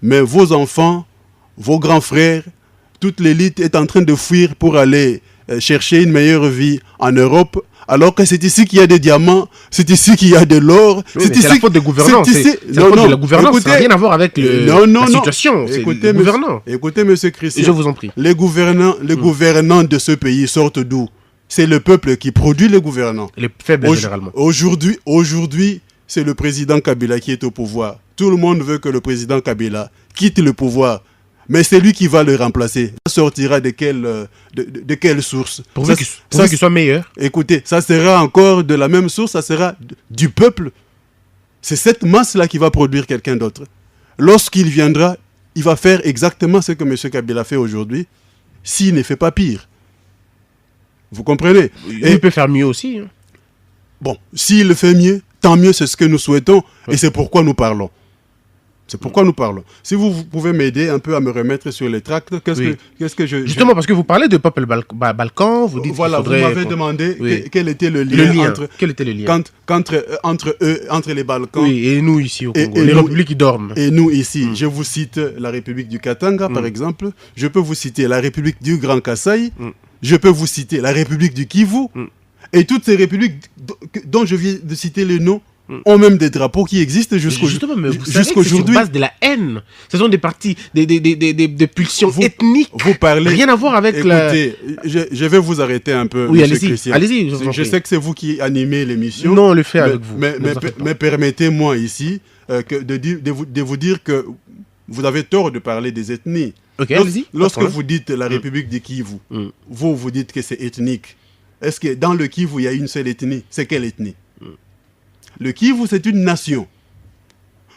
S3: mais vos enfants, vos grands frères, toute l'élite est en train de fuir pour aller chercher une meilleure vie en Europe, alors que c'est ici qu'il y a des diamants, c'est ici qu'il y a de l'or. Oui, c'est la faute des gouvernants. C'est la faute de la gouvernance. Écoutez, ça n'a rien à voir avec la situation. Écoutez, M. Christian. Je vous en prie. Les gouvernants de ce pays sortent d'où? C'est le peuple qui produit les gouvernants. Les faibles généralement. Aujourd'hui, c'est le président Kabila qui est au pouvoir. Tout le monde veut que le président Kabila
S4: quitte le pouvoir, mais c'est lui qui va le remplacer. Ça sortira de quelle source?
S3: Pourvu qu'il soit meilleur.
S4: Écoutez, ça sera encore de la même source, ça sera du peuple. C'est cette masse-là qui va produire quelqu'un d'autre. Lorsqu'il viendra, il va faire exactement ce que M. Kabila fait aujourd'hui, s'il ne fait pas pire. Vous comprenez?
S3: Et il peut faire mieux aussi. Hein.
S4: Bon, s'il le fait mieux, tant mieux, c'est ce que nous souhaitons, et c'est pourquoi nous parlons. C'est pourquoi nous parlons. Si vous pouvez m'aider un peu à me remettre sur les tracts, qu'est-ce que je...
S3: Justement, parce que vous parlez de peuple balkan, vous dites
S4: voilà,
S3: faudrait...
S4: vous m'avez demandé quel était le lien,
S3: quel était le lien
S4: entre les Balkans...
S3: Oui, et nous ici au Congo, les républiques qui dorment.
S4: Et nous ici, je vous cite la République du Katanga, par exemple. Je peux vous citer la République du Grand Kasaï. Je peux vous citer la République du Kivu. Et toutes ces républiques dont je viens de citer les noms ont même des drapeaux qui existent jusqu'aujourd'hui.
S3: C'est sur base de la haine. Ce sont des partis, des pulsions ethniques.
S4: Vous parlez...
S3: Rien à voir avec
S4: écoutez, je vais vous arrêter un peu,
S3: oui,
S4: M. Christian.
S3: Allez-y.
S4: Je sais que c'est vous qui animez l'émission.
S3: Non, on le fait avec vous.
S4: Mais permettez-moi ici de vous dire que vous avez tort de parler des ethnies.
S3: Okay, allez-y.
S4: Lorsque vous dites la République du Kivu, vous dites que c'est ethnique. Est-ce que dans le Kivu, il y a une seule ethnie? C'est quelle ethnie? Le Kivu, c'est une nation.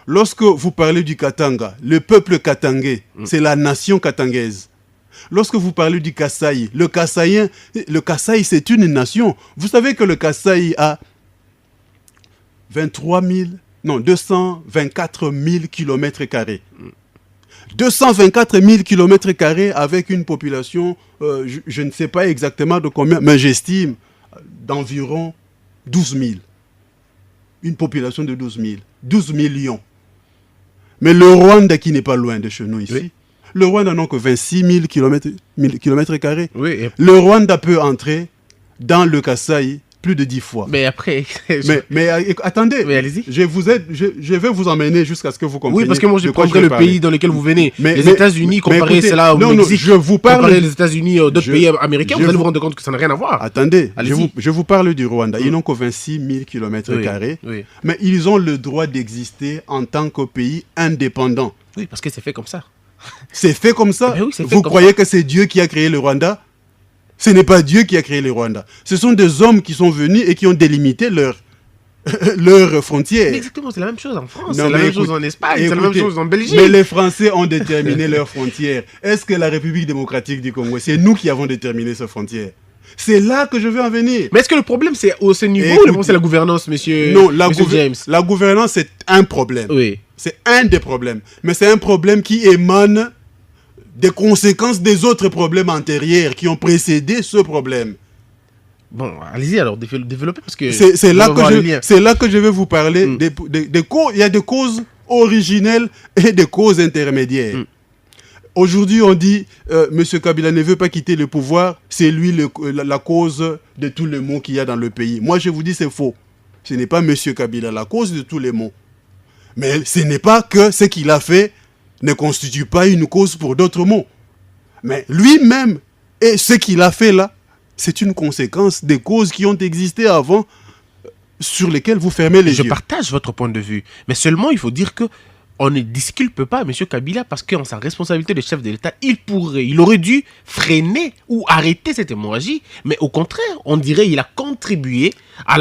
S4: Lorsque vous parlez du Katanga, le peuple katangais, c'est la nation katangaise. Lorsque vous parlez du Kasaï, le Kasaï, c'est une nation. Vous savez que le Kasaï a 224 000 km². 224 000 km² avec une population, je ne sais pas exactement de combien, mais j'estime d'environ 12 000. Une population de 12 000. 12 millions. Mais le Rwanda, qui n'est pas loin de chez nous ici, le Rwanda n'a que 26 000 km².
S3: Oui,
S4: le Rwanda peut entrer dans le Kasaï plus de 10 fois.
S3: Mais après...
S4: mais attendez,
S3: mais allez-y.
S4: Je vais vous emmener jusqu'à ce que vous compreniez.
S3: Oui, parce que moi je prendrai le pays dans lequel vous venez. Les États-Unis, comparé cela au Mexique,
S4: je vous parle...
S3: comparé les États-Unis d'autres pays américains, vous allez vous rendre compte que ça n'a rien à voir.
S4: Attendez, je vous parle du Rwanda. Ils n'ont que 26 000 km², mais ils ont le droit d'exister en tant que pays indépendant.
S3: Oui, parce que c'est fait comme ça.
S4: C'est fait comme ça?
S3: Oui,
S4: vous croyez que c'est Dieu qui a créé le Rwanda? Ce n'est pas Dieu qui a créé le Rwanda. Ce sont des hommes qui sont venus et qui ont délimité leurs frontières.
S3: Mais exactement, c'est la même chose en France, c'est la même chose en Espagne, c'est la même chose en Belgique.
S4: Mais les Français ont déterminé leurs frontières. Est-ce que la République démocratique du Congo, c'est nous qui avons déterminé ces frontières? C'est là que je veux en venir.
S3: Mais est-ce que le problème, c'est au ce niveau ou c'est la gouvernance, monsieur?
S4: Non,
S3: James.
S4: La gouvernance, c'est un problème.
S3: Oui.
S4: C'est un des problèmes. Mais c'est un problème qui émane des conséquences des autres problèmes antérieurs qui ont précédé ce problème.
S3: Bon, allez-y alors, développez parce que...
S4: C'est là que je vais vous parler des causes. Il y a des causes originelles et des causes intermédiaires. Aujourd'hui, on dit M. Kabila ne veut pas quitter le pouvoir, c'est lui la cause de tous les maux qu'il y a dans le pays. Moi, je vous dis c'est faux. Ce n'est pas M. Kabila la cause de tous les maux. Mais ce n'est pas que ce qu'il a fait ne constitue pas une cause pour d'autres maux. Mais lui-même, et ce qu'il a fait là, c'est une conséquence des causes qui ont existé avant, sur lesquelles vous fermez les yeux.
S3: Je partage votre point de vue, mais seulement il faut dire que on ne disculpe pas M. Kabila parce qu'en sa responsabilité de chef de l'État, il aurait dû freiner ou arrêter cette hémorragie, mais au contraire, on dirait qu'il a contribué à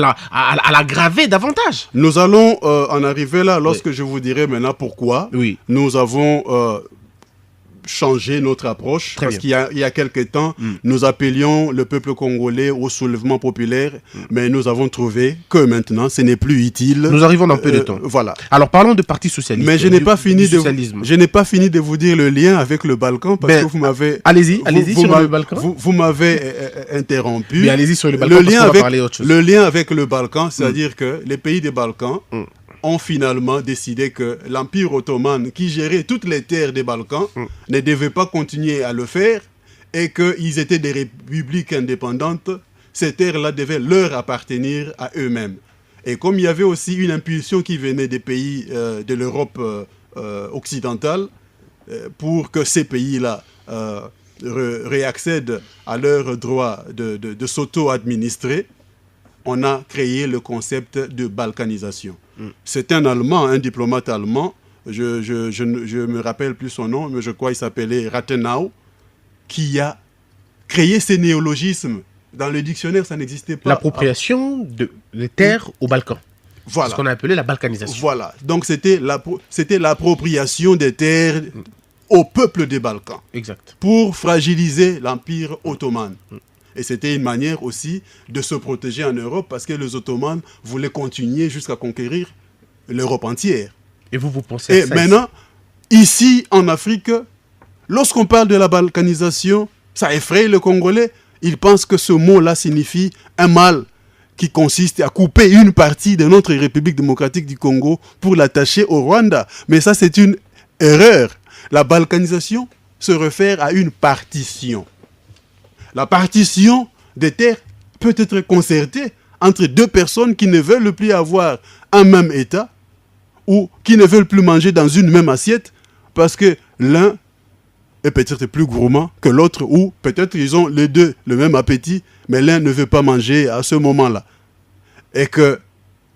S3: l'aggraver davantage.
S4: Nous allons en arriver là lorsque je vous dirai maintenant pourquoi nous avons changé notre approche. Parce qu'il y a quelque temps, nous appelions le peuple congolais au soulèvement populaire, mais nous avons trouvé que maintenant, ce n'est plus utile.
S3: Nous arrivons dans peu de temps.
S4: Voilà.
S3: Alors parlons de Parti Socialiste.
S4: Mais je n'ai pas fini de vous dire le lien avec le Balkan, parce que vous m'avez...
S3: Allez-y sur le Balkan.
S4: Vous m'avez interrompu.
S3: Mais allez-y sur le Balkan, parce qu'on va parler autre chose.
S4: Le lien avec le Balkan, c'est-à-dire que les pays des Balkans ont finalement décidé que l'Empire ottoman, qui gérait toutes les terres des Balkans, ne devait pas continuer à le faire et qu'ils étaient des républiques indépendantes, ces terres-là devaient leur appartenir à eux-mêmes. Et comme il y avait aussi une impulsion qui venait des pays de l'Europe occidentale, pour que ces pays-là réaccèdent à leur droit de s'auto-administrer, on a créé le concept de balkanisation. C'est un Allemand, un diplomate allemand, je ne me rappelle plus son nom, mais je crois qu'il s'appelait Rathenau, qui a créé ces néologismes. Dans le dictionnaire, ça n'existait pas.
S3: L'appropriation des terres au Balkan.
S4: Voilà.
S3: Ce qu'on a appelé la balkanisation.
S4: Voilà. Donc c'était l'appropriation des terres au peuple des Balkans.
S3: Exact.
S4: Pour fragiliser l'Empire ottoman. Et c'était une manière aussi de se protéger en Europe parce que les Ottomans voulaient continuer jusqu'à conquérir l'Europe entière.
S3: Et vous pensez à
S4: Et
S3: ça
S4: maintenant, ici en Afrique, lorsqu'on parle de la balkanisation, ça effraie le Congolais. Ils pensent que ce mot-là signifie un mal qui consiste à couper une partie de notre République démocratique du Congo pour l'attacher au Rwanda. Mais ça, c'est une erreur. La balkanisation se réfère à une partition. La partition des terres peut être concertée entre deux personnes qui ne veulent plus avoir un même État ou qui ne veulent plus manger dans une même assiette parce que l'un est peut-être plus gourmand que l'autre ou peut-être ils ont les deux le même appétit mais l'un ne veut pas manger à ce moment-là. Et qu'il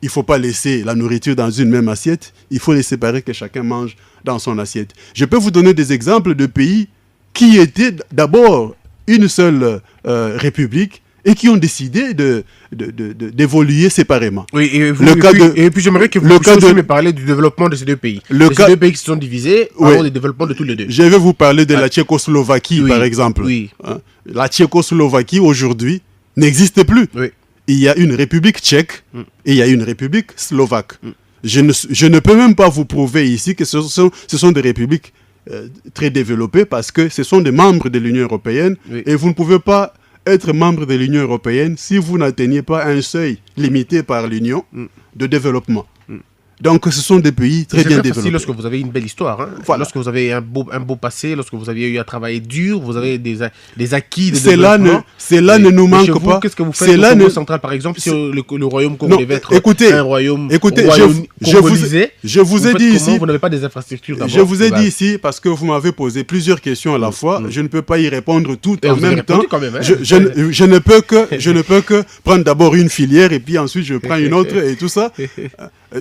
S4: ne faut pas laisser la nourriture dans une même assiette, il faut les séparer, que chacun mange dans son assiette. Je peux vous donner des exemples de pays qui étaient d'abord une seule république et qui ont décidé d'évoluer séparément.
S3: Oui,
S4: et
S3: puis j'aimerais que vous puissiez me parler du développement de ces deux pays. Ces deux pays qui se sont divisés, oui, le développement de tous les deux.
S4: Je vais vous parler de la Tchécoslovaquie, par exemple.
S3: Oui.
S4: La Tchécoslovaquie, aujourd'hui, n'existe plus.
S3: Oui.
S4: Il y a une république tchèque et il y a une république slovaque. Je ne peux même pas vous prouver ici que ce sont des républiques très développées parce que ce sont des membres de l'Union européenne et vous ne pouvez pas être membre de l'Union européenne si vous n'atteignez pas un seuil limité par l'Union de développement. Donc ce sont des pays très bien développés.
S3: C'est lorsque vous avez une belle histoire, hein. Voilà. Lorsque vous avez un beau passé, lorsque vous avez eu à travailler dur, vous avez des acquis de développement.
S4: Cela ne nous manque pas.
S3: Qu'est-ce que vous faites au Congo central, par exemple, si le royaume Congo devait être un royaume congolisé,
S4: je vous ai dit ici,
S3: vous n'avez pas des infrastructures d'abord.
S4: Je vous ai dit ici, parce que vous m'avez posé plusieurs questions à la fois, je ne peux pas y répondre toutes en même temps. Je ne peux que prendre d'abord une filière et puis ensuite je prends une autre et tout ça.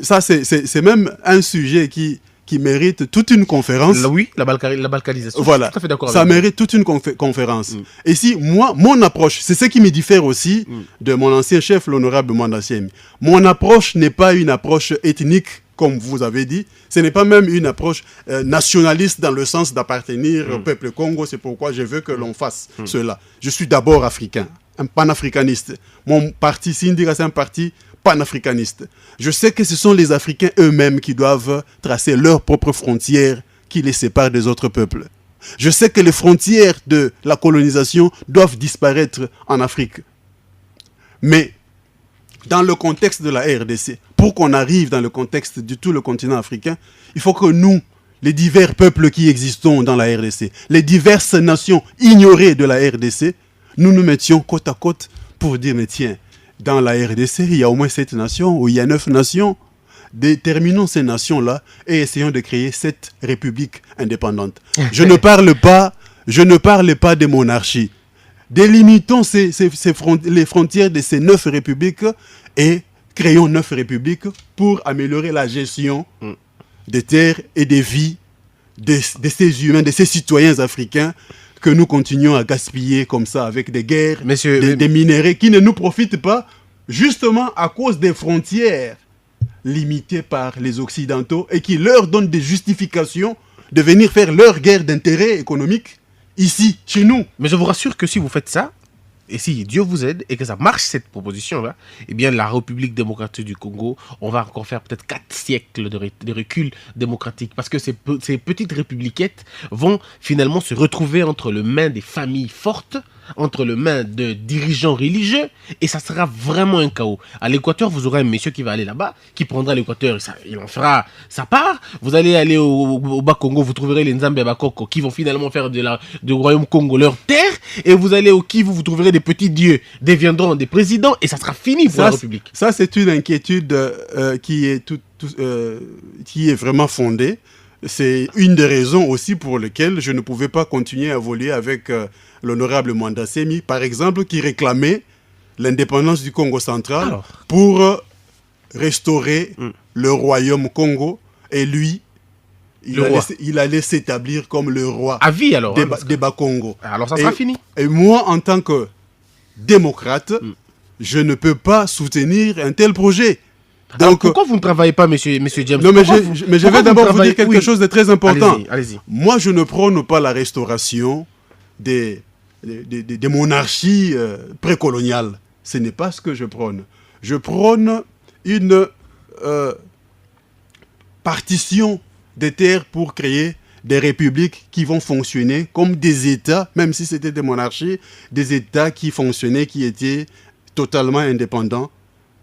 S4: Ça, c'est même un sujet qui mérite toute une conférence.
S3: Oui, la balkanisation.
S4: Voilà,
S3: tout à fait d'accord
S4: ça mérite toute une conférence. Et si moi, mon approche, c'est ce qui me diffère aussi de mon ancien chef, l'honorable Mwanda Siemi. Mon approche n'est pas une approche ethnique, comme vous avez dit. Ce n'est pas même une approche nationaliste dans le sens d'appartenir au peuple Congo. C'est pourquoi je veux que l'on fasse cela. Je suis d'abord africain, un panafricaniste. Mon parti Sindika, c'est un parti panafricaniste. Je sais que ce sont les Africains eux-mêmes qui doivent tracer leurs propres frontières qui les séparent des autres peuples. Je sais que les frontières de la colonisation doivent disparaître en Afrique. Mais dans le contexte de la RDC, pour qu'on arrive dans le contexte de tout le continent africain, il faut que nous, les divers peuples qui existent dans la RDC, les diverses nations ignorées de la RDC, nous nous mettions côte à côte pour dire, mais tiens, dans la RDC, il y a au moins 7 nations, ou il y a 9 nations. Déterminons ces nations-là et essayons de créer cette république indépendante. Je ne parle pas de monarchie. Délimitons les frontières de ces 9 républiques et créons 9 républiques pour améliorer la gestion des terres et des vies de ces humains, de ces citoyens africains que nous continuons à gaspiller comme ça avec des guerres, des minéraux qui ne nous profitent pas, justement à cause des frontières limitées par les Occidentaux et qui leur donnent des justifications de venir faire leur guerre d'intérêt économique ici, chez nous.
S3: Mais je vous rassure que si vous faites ça, et si Dieu vous aide et que ça marche cette proposition-là, eh bien la République démocratique du Congo, on va encore faire peut-être 4 siècles de recul démocratique parce que ces petites républiquettes vont finalement se retrouver entre les mains des familles fortes, entre les mains de dirigeants religieux et ça sera vraiment un chaos. À l'Équateur, vous aurez un monsieur qui va aller là-bas, qui prendra l'Équateur, il en fera sa part. Vous allez aller au Bas-Congo, vous trouverez les Nzambe Bakoko qui vont finalement faire du Royaume Congo leur terre et vous allez au Kivu, vous trouverez des petits dieux deviendront des présidents et ça sera fini pour la République.
S4: Ça, c'est une inquiétude qui est vraiment fondée. C'est une des raisons aussi pour lesquelles je ne pouvais pas continuer à évoluer avec l'honorable Mwanda Siemi, par exemple, qui réclamait l'indépendance du Congo central pour restaurer le royaume Congo. Et lui, il allait s'établir comme le roi
S3: À vie alors.
S4: des Bakongo.
S3: Alors ça sera fini.
S4: Et moi, en tant que démocrate, je ne peux pas soutenir un tel projet.
S3: Donc, pourquoi vous ne travaillez pas, monsieur James?
S4: Non, mais je vais d'abord vous dire quelque chose de très important.
S3: Allez-y.
S4: Moi, je ne prône pas la restauration des monarchies précoloniales. Ce n'est pas ce que je prône. Je prône une partition des terres pour créer des républiques qui vont fonctionner comme des États, même si c'était des monarchies, des États qui fonctionnaient, qui étaient totalement indépendants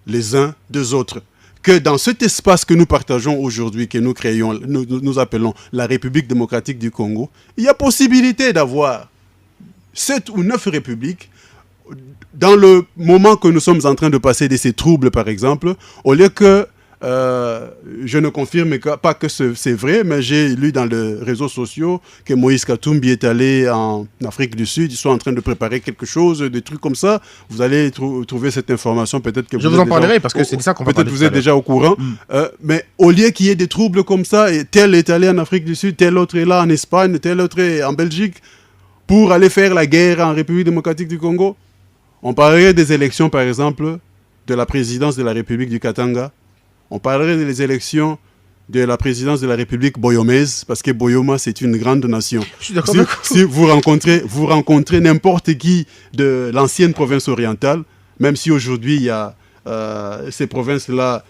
S4: les uns des autres. Que dans cet espace que nous partageons aujourd'hui, que nous créons, nous appelons la République démocratique du Congo, il y a possibilité d'avoir 7 ou 9 républiques. Dans le moment que nous sommes en train de passer de ces troubles, par exemple, au lieu que, je ne confirme pas que c'est vrai, mais j'ai lu dans les réseaux sociaux que Moïse Katumbi est allé en Afrique du Sud, ils sont en train de préparer quelque chose, des trucs comme ça. Vous allez trouver cette information, peut-être que
S3: je vous en parlerai parce que c'est de ça qu'on va parler.
S4: Peut-être vous êtes déjà au courant. Mais au lieu qu'il y ait des troubles comme ça, et tel est allé en Afrique du Sud, tel autre est là en Espagne, tel autre est en Belgique, pour aller faire la guerre en République démocratique du Congo, on parlerait des élections, par exemple, de la présidence de la République du Katanga. On parlerait des élections de la présidence de la République boyomaise, parce que Boyoma, c'est une grande nation.
S3: Je suis d'accord.
S4: Si vous rencontrez n'importe qui de l'ancienne province orientale, même si aujourd'hui, il y a cette province-là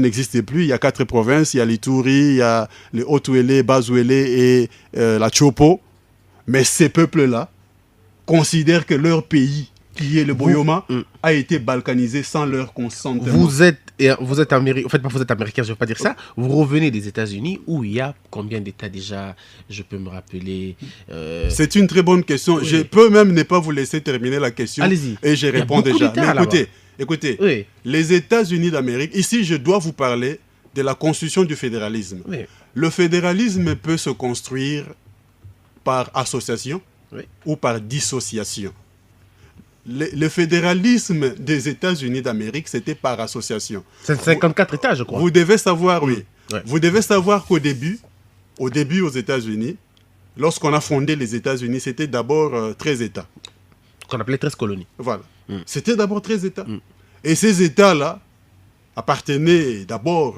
S4: n'existe plus. Il y a 4 provinces. Il y a l'Ituri, il y a le Haut-Ouélé, Bas-Ouélé et la Chopo. Mais ces peuples-là considèrent que leur pays, qui est le Boyoma, a été balkanisé sans leur consentement.
S3: Vous êtes américain, en fait, vous êtes américain, je ne veux pas dire ça. Vous revenez des États-Unis où il y a combien d'États déjà? Je peux me rappeler.
S4: C'est une très bonne question. Oui. Je peux même ne pas vous laisser terminer la question.
S3: Allez-y.
S4: Et je réponds déjà. Mais écoutez,
S3: oui.
S4: Les États-Unis d'Amérique, ici, je dois vous parler de la constitution du fédéralisme.
S3: Oui.
S4: Le fédéralisme peut se construire par association ou par dissociation. Le fédéralisme des États-Unis d'Amérique, c'était par association.
S3: C'est 54 États, je crois.
S4: Vous devez savoir, oui.
S3: Ouais.
S4: Vous devez savoir qu'au début, aux États-Unis, lorsqu'on a fondé les États-Unis, c'était d'abord 13 États.
S3: Qu'on appelait 13 colonies.
S4: Voilà. C'était d'abord 13 États. Et ces États-là appartenaient d'abord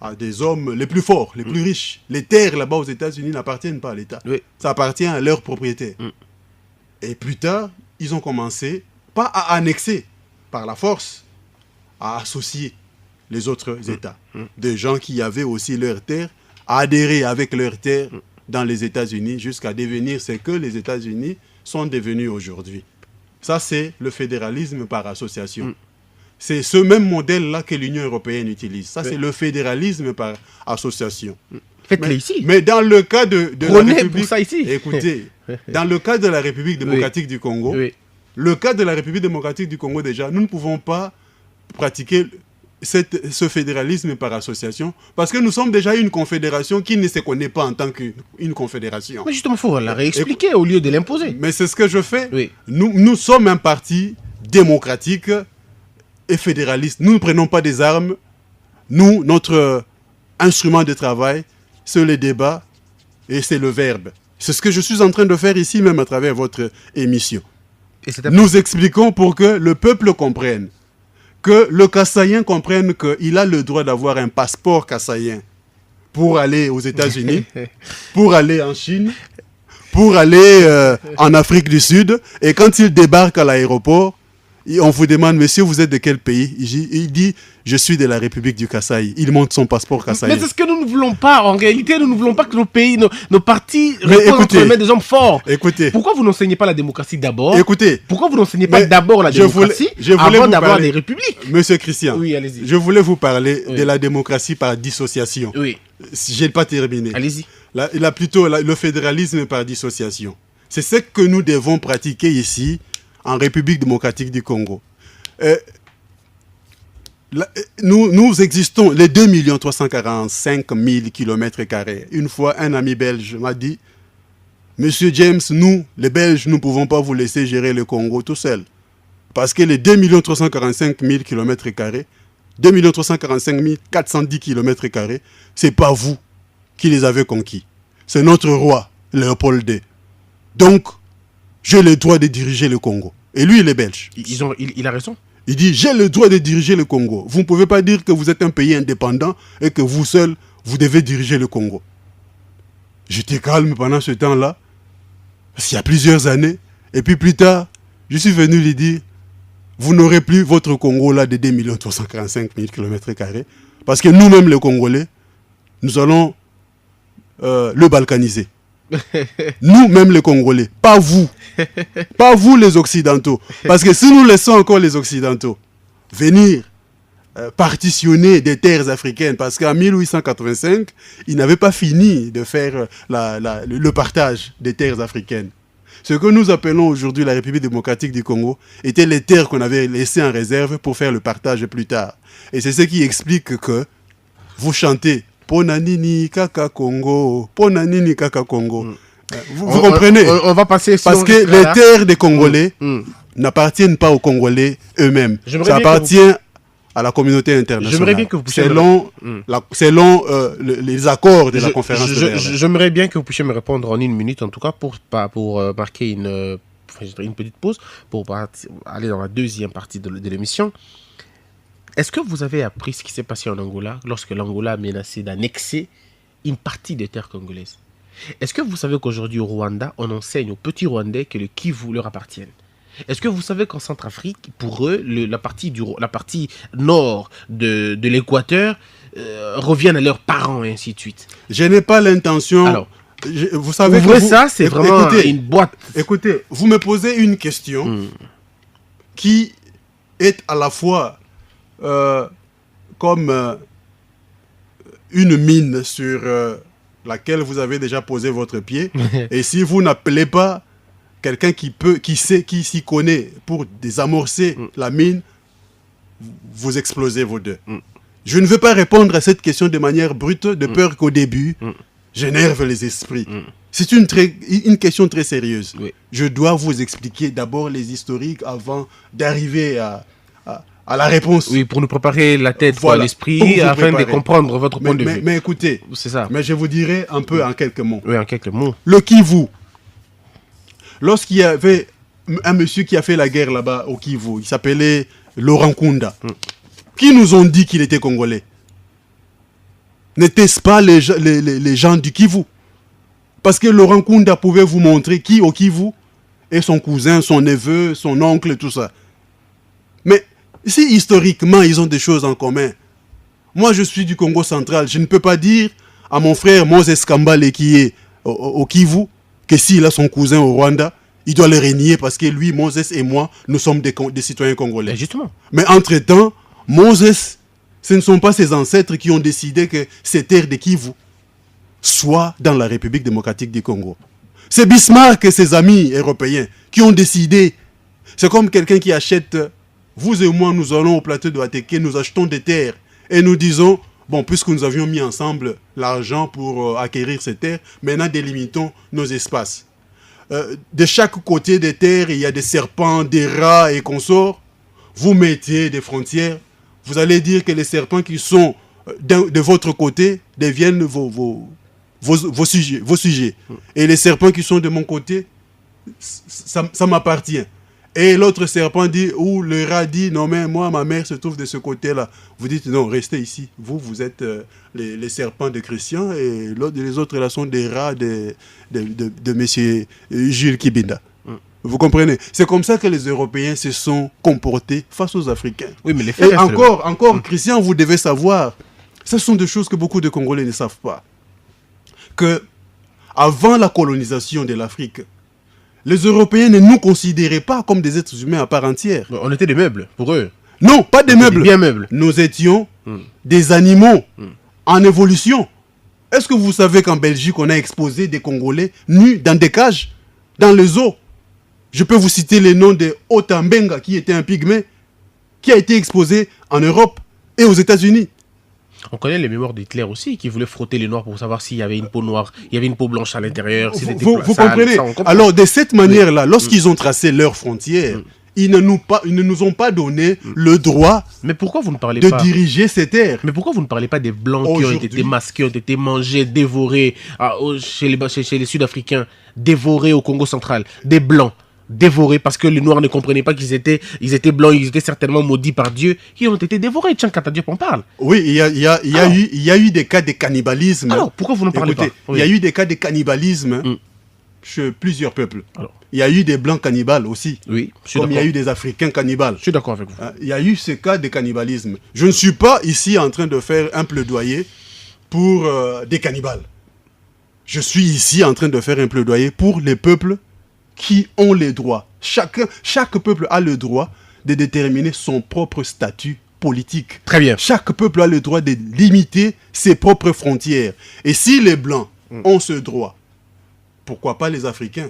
S4: à des hommes les plus forts, les plus riches. Les terres là-bas aux États-Unis n'appartiennent pas à l'État.
S3: Oui.
S4: Ça appartient à leurs propriétaires. Et plus tard, ils ont commencé, pas à annexer, par la force, à associer les autres États. Des gens qui avaient aussi leurs terres, à adhérer avec leurs terres dans les États-Unis jusqu'à devenir ce que les États-Unis sont devenus aujourd'hui. Ça, c'est le fédéralisme par association. C'est ce même modèle-là que l'Union européenne utilise. Ça, c'est le fédéralisme par association.
S3: Faites-le ici.
S4: Mais dans le cas de la République...
S3: pour ça ici.
S4: Écoutez, dans le cas de la République démocratique du Congo, le cas de la République démocratique du Congo, déjà, nous ne pouvons pas pratiquer ce fédéralisme par association parce que nous sommes déjà une confédération qui ne se connaît pas en tant qu'une confédération.
S3: Mais justement, il faut la réexpliquer au lieu de l'imposer.
S4: Mais c'est ce que je fais.
S3: Oui.
S4: Nous sommes un parti démocratique et fédéraliste. Nous ne prenons pas des armes. Nous, notre instrument de travail, c'est le débat et c'est le verbe. C'est ce que je suis en train de faire ici, même à travers votre émission. Nous expliquons pour que le peuple comprenne, que le Kassaïen comprenne qu'il a le droit d'avoir un passeport kassaïen pour aller aux États-Unis, pour aller en Chine, pour aller en Afrique du Sud. Et quand il débarque à l'aéroport, on vous demande, monsieur, vous êtes de quel pays? Il dit, je suis de la République du Kasaï. Il montre son passeport kassaïen.
S3: Mais c'est ce que nous ne voulons pas. En réalité, nous ne voulons pas que nos pays, nos partis reposent entre les mains des hommes forts.
S4: Écoutez.
S3: Pourquoi vous n'enseignez pas la démocratie d'abord?
S4: Écoutez.
S3: Pourquoi vous n'enseignez pas d'abord la démocratie avant d'avoir des républiques?
S4: Monsieur Christian.
S3: Oui, allez-y.
S4: Je voulais vous parler de la démocratie par dissociation.
S3: Oui.
S4: Je n'ai pas terminé.
S3: Allez-y.
S4: Il a plutôt le fédéralisme par dissociation. C'est ce que nous devons pratiquer ici, en République démocratique du Congo. Nous existons les 2 345 000 km². Une fois, un ami belge m'a dit, Monsieur James, nous, les Belges, nous ne pouvons pas vous laisser gérer le Congo tout seul. Parce que les 2 345 000 km², 2 345 410 km², ce n'est pas vous qui les avait conquis. C'est notre roi, Léopold II. Donc, j'ai le droit de diriger le Congo. Et lui, il est belge.
S3: Il a raison.
S4: Il dit, j'ai le droit de diriger le Congo. Vous ne pouvez pas dire que vous êtes un pays indépendant et que vous seul, vous devez diriger le Congo. J'étais calme pendant ce temps-là, parce qu'il y a plusieurs années. Et puis plus tard, je suis venu lui dire, vous n'aurez plus votre Congo là de 2 345 000 km², parce que nous-mêmes les Congolais, nous allons le balkaniser. Nous-mêmes les Congolais, pas vous. Pas vous les Occidentaux. Parce que si nous laissons encore les Occidentaux venir partitionner des terres africaines, parce qu'en 1885, ils n'avaient pas fini de faire le partage des terres africaines. Ce que nous appelons aujourd'hui la République démocratique du Congo étaient les terres qu'on avait laissées en réserve pour faire le partage plus tard. Et c'est ce qui explique que vous chantez Ponanini Kaka Congo, Ponanini Kaka Congo. Vous comprenez?
S3: On va passer
S4: parce que les terres des Congolais n'appartiennent pas aux Congolais eux-mêmes. Ça appartient à la communauté internationale. J'aimerais bien que vous puissiez selon les accords de la conférence de Berlin.
S3: J'aimerais bien que vous puissiez me répondre en 1 minute, en tout cas, pour marquer une petite pause, pour aller dans la deuxième partie de l'émission. Est-ce que vous avez appris ce qui s'est passé en Angola lorsque l'Angola a menacé d'annexer une partie des terres congolaises? Est-ce que vous savez qu'aujourd'hui au Rwanda, on enseigne aux petits Rwandais que le Kivu leur appartient? Est-ce que vous savez qu'en Centrafrique, pour eux, la partie nord de l'équateur revient à leurs parents et ainsi de suite?
S4: Je n'ai pas l'intention... Alors, vous savez
S3: que ça, c'est vraiment une boîte.
S4: Écoutez, vous me posez une question qui est à la fois comme une mine sur laquelle vous avez déjà posé votre pied. Et si vous n'appelez pas quelqu'un qui s'y connaît pour désamorcer la mine, vous explosez vos deux. Je ne veux pas répondre à cette question de manière brute, de peur qu'au début, j'énerve les esprits. C'est une question très sérieuse. Oui. Je dois vous expliquer d'abord les historiques avant d'arriver à la réponse.
S3: Oui, pour nous préparer la tête, voilà, l'esprit, afin de comprendre votre point de vue.
S4: Mais écoutez,
S3: c'est ça.
S4: Mais je vous dirai un peu en quelques mots.
S3: Oui, en quelques mots.
S4: Le Kivu. Lorsqu'il y avait un monsieur qui a fait la guerre là-bas au Kivu, il s'appelait Laurent Nkunda, qui nous ont dit qu'il était congolais. N'était-ce pas les gens du Kivu? Parce que Laurent Nkunda pouvait vous montrer qui au Kivu est son cousin, son neveu, son oncle, tout ça. Mais si historiquement ils ont des choses en commun, moi je suis du Congo central, je ne peux pas dire à mon frère Moses Kambale qui est au Kivu que s'il a son cousin au Rwanda, il doit le régner parce que lui, Moses et moi, nous sommes des citoyens congolais.
S3: Et justement.
S4: Mais entre-temps, Moses, ce ne sont pas ses ancêtres qui ont décidé que ces terres de Kivu soient dans la République démocratique du Congo. C'est Bismarck et ses amis européens qui ont décidé. C'est comme quelqu'un qui achète, vous et moi, nous allons au plateau de Ateke, nous achetons des terres et nous disons, bon, puisque nous avions mis ensemble l'argent pour acquérir ces terres, maintenant délimitons nos espaces. De chaque côté des terres, il y a des serpents, des rats et consorts. Vous mettez des frontières. Vous allez dire que les serpents qui sont de votre côté deviennent vos sujets. Et les serpents qui sont de mon côté, ça m'appartient. Et l'autre serpent dit, ou le rat dit, non mais moi, ma mère se trouve de ce côté-là. Vous dites, non, restez ici. Vous êtes les serpents de Christian et les autres là sont des rats de M. Jules Kibinda. Vous comprenez? C'est comme ça que les Européens se sont comportés face aux Africains.
S3: Oui, mais les faits
S4: et encore, Christian, vous devez savoir, ce sont des choses que beaucoup de Congolais ne savent pas. Que avant la colonisation de l'Afrique, les Européens ne nous considéraient pas comme des êtres humains à part entière.
S3: On était des meubles pour eux.
S4: Non, pas des meubles.
S3: Bien meubles.
S4: Nous étions des animaux en évolution. Est-ce que vous savez qu'en Belgique, on a exposé des Congolais nus dans des cages, dans les eaux? Je peux vous citer les noms de Otambenga, qui était un pygmée, qui a été exposé en Europe et aux États-Unis.
S3: On connaît les mémoires d'Hitler aussi, qui voulait frotter les noirs pour savoir s'il y avait une peau noire, il y avait une peau blanche à l'intérieur.
S4: Vous comprenez? Alors, de cette manière-là, lorsqu'ils ont tracé leurs frontières, Ils ne nous ont pas donné le droit
S3: Mais pourquoi vous ne parlez
S4: de
S3: pas
S4: diriger ces terres.
S3: Mais pourquoi vous ne parlez pas des Blancs qui ont été masqués, ont été mangés, dévorés chez les Sud-Africains, dévorés au Congo central, des Blancs dévorés parce que les Noirs ne comprenaient pas qu'ils étaient Blancs, ils étaient certainement maudits par Dieu, qui ont été dévorés. Tiens, Kata Diop en parle.
S4: Oui, il y a eu des cas de cannibalisme.
S3: Alors, pourquoi vous ne parlez pas?
S4: Il y a eu des cas de cannibalisme chez plusieurs peuples. Alors. Il y a eu des Blancs cannibales aussi. Oui, comme il y a eu des Africains cannibales.
S3: Je suis d'accord avec vous.
S4: Il y a eu ce cas de cannibalisme. Je ne suis pas ici en train de faire un plaidoyer pour des cannibales. Je suis ici en train de faire un plaidoyer pour les peuples qui ont les droits. Chaque peuple a le droit de déterminer son propre statut politique.
S3: Très bien.
S4: Chaque peuple a le droit de limiter ses propres frontières. Et si les Blancs ont ce droit, pourquoi pas les Africains?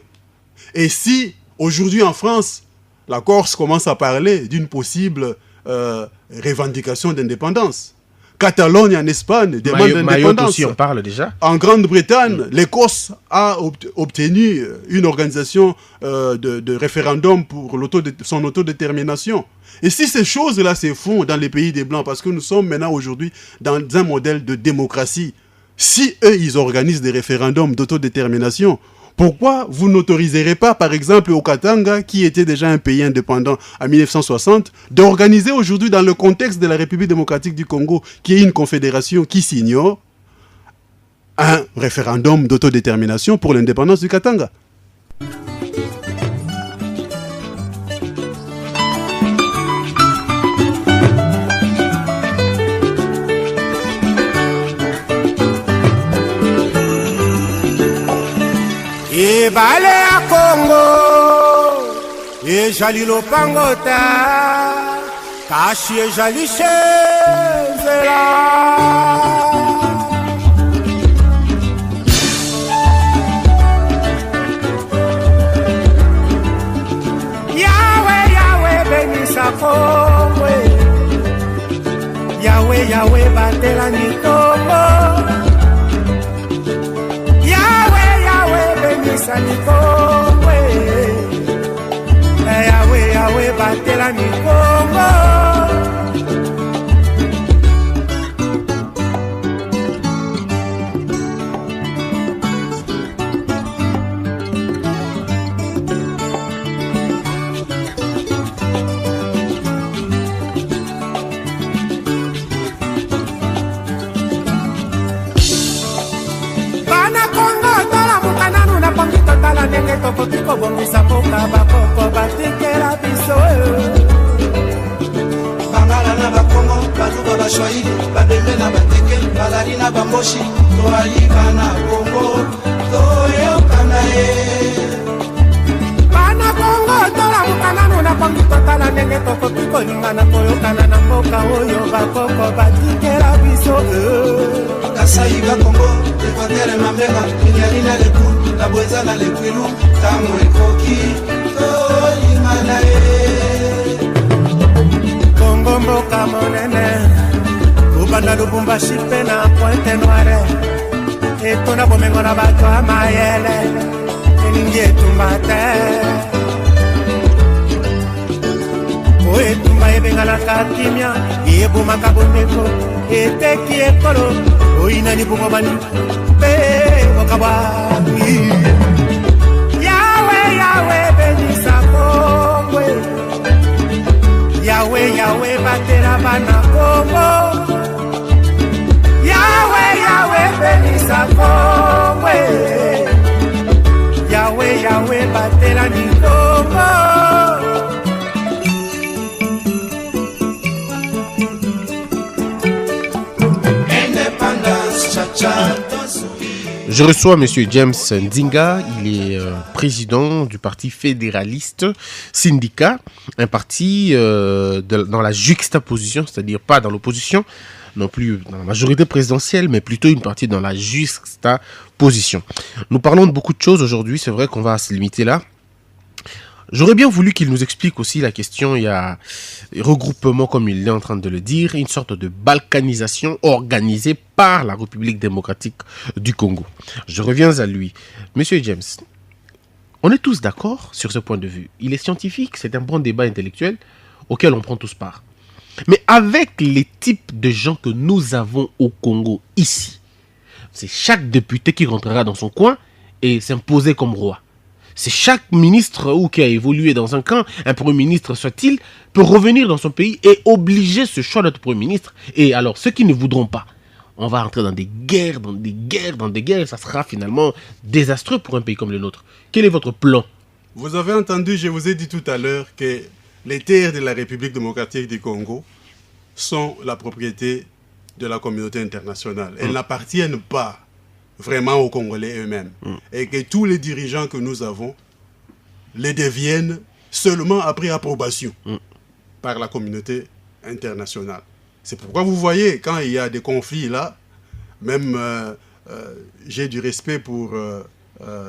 S4: Et si, aujourd'hui en France, la Corse commence à parler d'une possible revendication d'indépendance, Catalogne en Espagne demande l'indépendance.
S3: Aussi, on parle déjà.
S4: En Grande-Bretagne, l'Écosse a obtenu une organisation de référendum pour son autodétermination. Et si ces choses-là se font dans les pays des Blancs, parce que nous sommes maintenant aujourd'hui dans un modèle de démocratie, si eux, ils organisent des référendums d'autodétermination, pourquoi vous n'autoriserez pas, par exemple, au Katanga, qui était déjà un pays indépendant en 1960, d'organiser aujourd'hui, dans le contexte de la République démocratique du Congo, qui est une confédération qui s'ignore, un référendum d'autodétermination pour l'indépendance du Katanga?
S5: E bale a Congo, e jali lopangota, kashi e jali chezela. Yahweh, Yahweh, benisa Congo, Yahweh, Yahweh, batela ni Congo. Sanikongwe Yahweh Yahweh batela nikongo ndenge tokoki kobongisa mboka bakoko batikela biso bangala na bakongo bazuba bashwaili babembe na bateke balali na bamboshi toalika na kongo toyokana ye bana kongo tolamukananu na kongi totala ndenge tokoki kolingana koyokana na mboka oyo bakoko batikela biso kasai bakongo ekwatere mamenga kinyali na leku la bweza na lekwilu tango ekoki tolingana ye kongo mboka monene kubanda lubumbashi mpe na pointe noire etona bomengo na bato ya mayele elingi etumba te po etumba ebenganaka kimia ebomaka bondeko eteki ekolo oyinani bungomani mpe okabwani Yahweh Yahweh benisa Kongwe Yahweh Yahweh batela bana Kongo Yahweh Yahweh benisa Kongwe Yahweh Yahweh batela ni Kongo
S3: Je reçois M. James Ndinga, il est président du parti fédéraliste Syndicat, un parti dans la juxtaposition, c'est-à-dire pas dans l'opposition, non plus dans la majorité présidentielle, mais plutôt une partie dans la juxtaposition. Nous parlons de beaucoup de choses aujourd'hui, c'est vrai qu'on va se limiter là. J'aurais bien voulu qu'il nous explique aussi la question, il y a regroupement, comme il est en train de le dire, une sorte de balkanisation organisée par la République démocratique du Congo. Je reviens à lui. Monsieur James, On est tous d'accord sur ce point de vue. Il est scientifique, c'est un bon débat intellectuel auquel on prend tous part. Mais avec les types de gens que nous avons au Congo ici, c'est chaque député qui rentrera dans son coin et s'imposer comme roi. C'est chaque ministre ou qui a évolué dans un camp, un premier ministre soit-il, peut revenir dans son pays et obliger ce choix d'être premier ministre. Et alors, ceux qui ne voudront pas, on va entrer dans des guerres, ça sera finalement désastreux pour un pays comme le nôtre. Quel est votre plan?
S4: Vous avez entendu, je vous ai dit tout à l'heure que les terres de la République démocratique du Congo sont la propriété de la communauté internationale. Elles n'appartiennent pas vraiment aux Congolais eux-mêmes. Et que tous les dirigeants que nous avons les deviennent seulement après approbation par la communauté internationale. C'est pourquoi vous voyez, quand il y a des conflits là, même j'ai du respect pour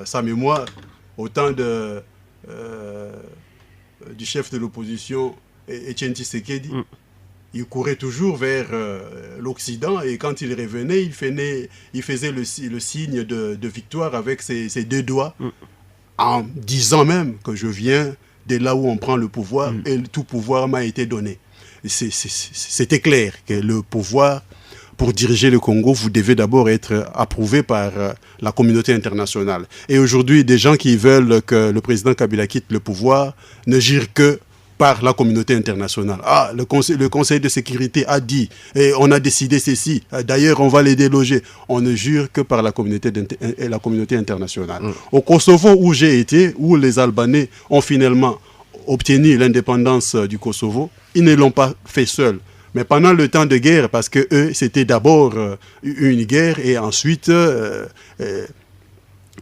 S4: sa mémoire, au temps du chef de l'opposition, Etienne Tshisekedi, il courait toujours vers l'Occident et quand il revenait, il faisait le signe de victoire avec ses deux doigts, en disant même que je viens de là où on prend le pouvoir et tout pouvoir m'a été donné. C'était clair que le pouvoir, pour diriger le Congo, vous devez d'abord être approuvé par la communauté internationale. Et aujourd'hui, des gens qui veulent que le président Kabila quitte le pouvoir ne jurent que par la communauté internationale. Ah, le Conseil de sécurité a dit, et on a décidé ceci, d'ailleurs on va les déloger. On ne jure que par la communauté internationale. Au Kosovo où j'ai été, où les Albanais ont finalement obtenu l'indépendance du Kosovo, ils ne l'ont pas fait seuls. Mais pendant le temps de guerre, parce que eux, c'était d'abord une guerre et ensuite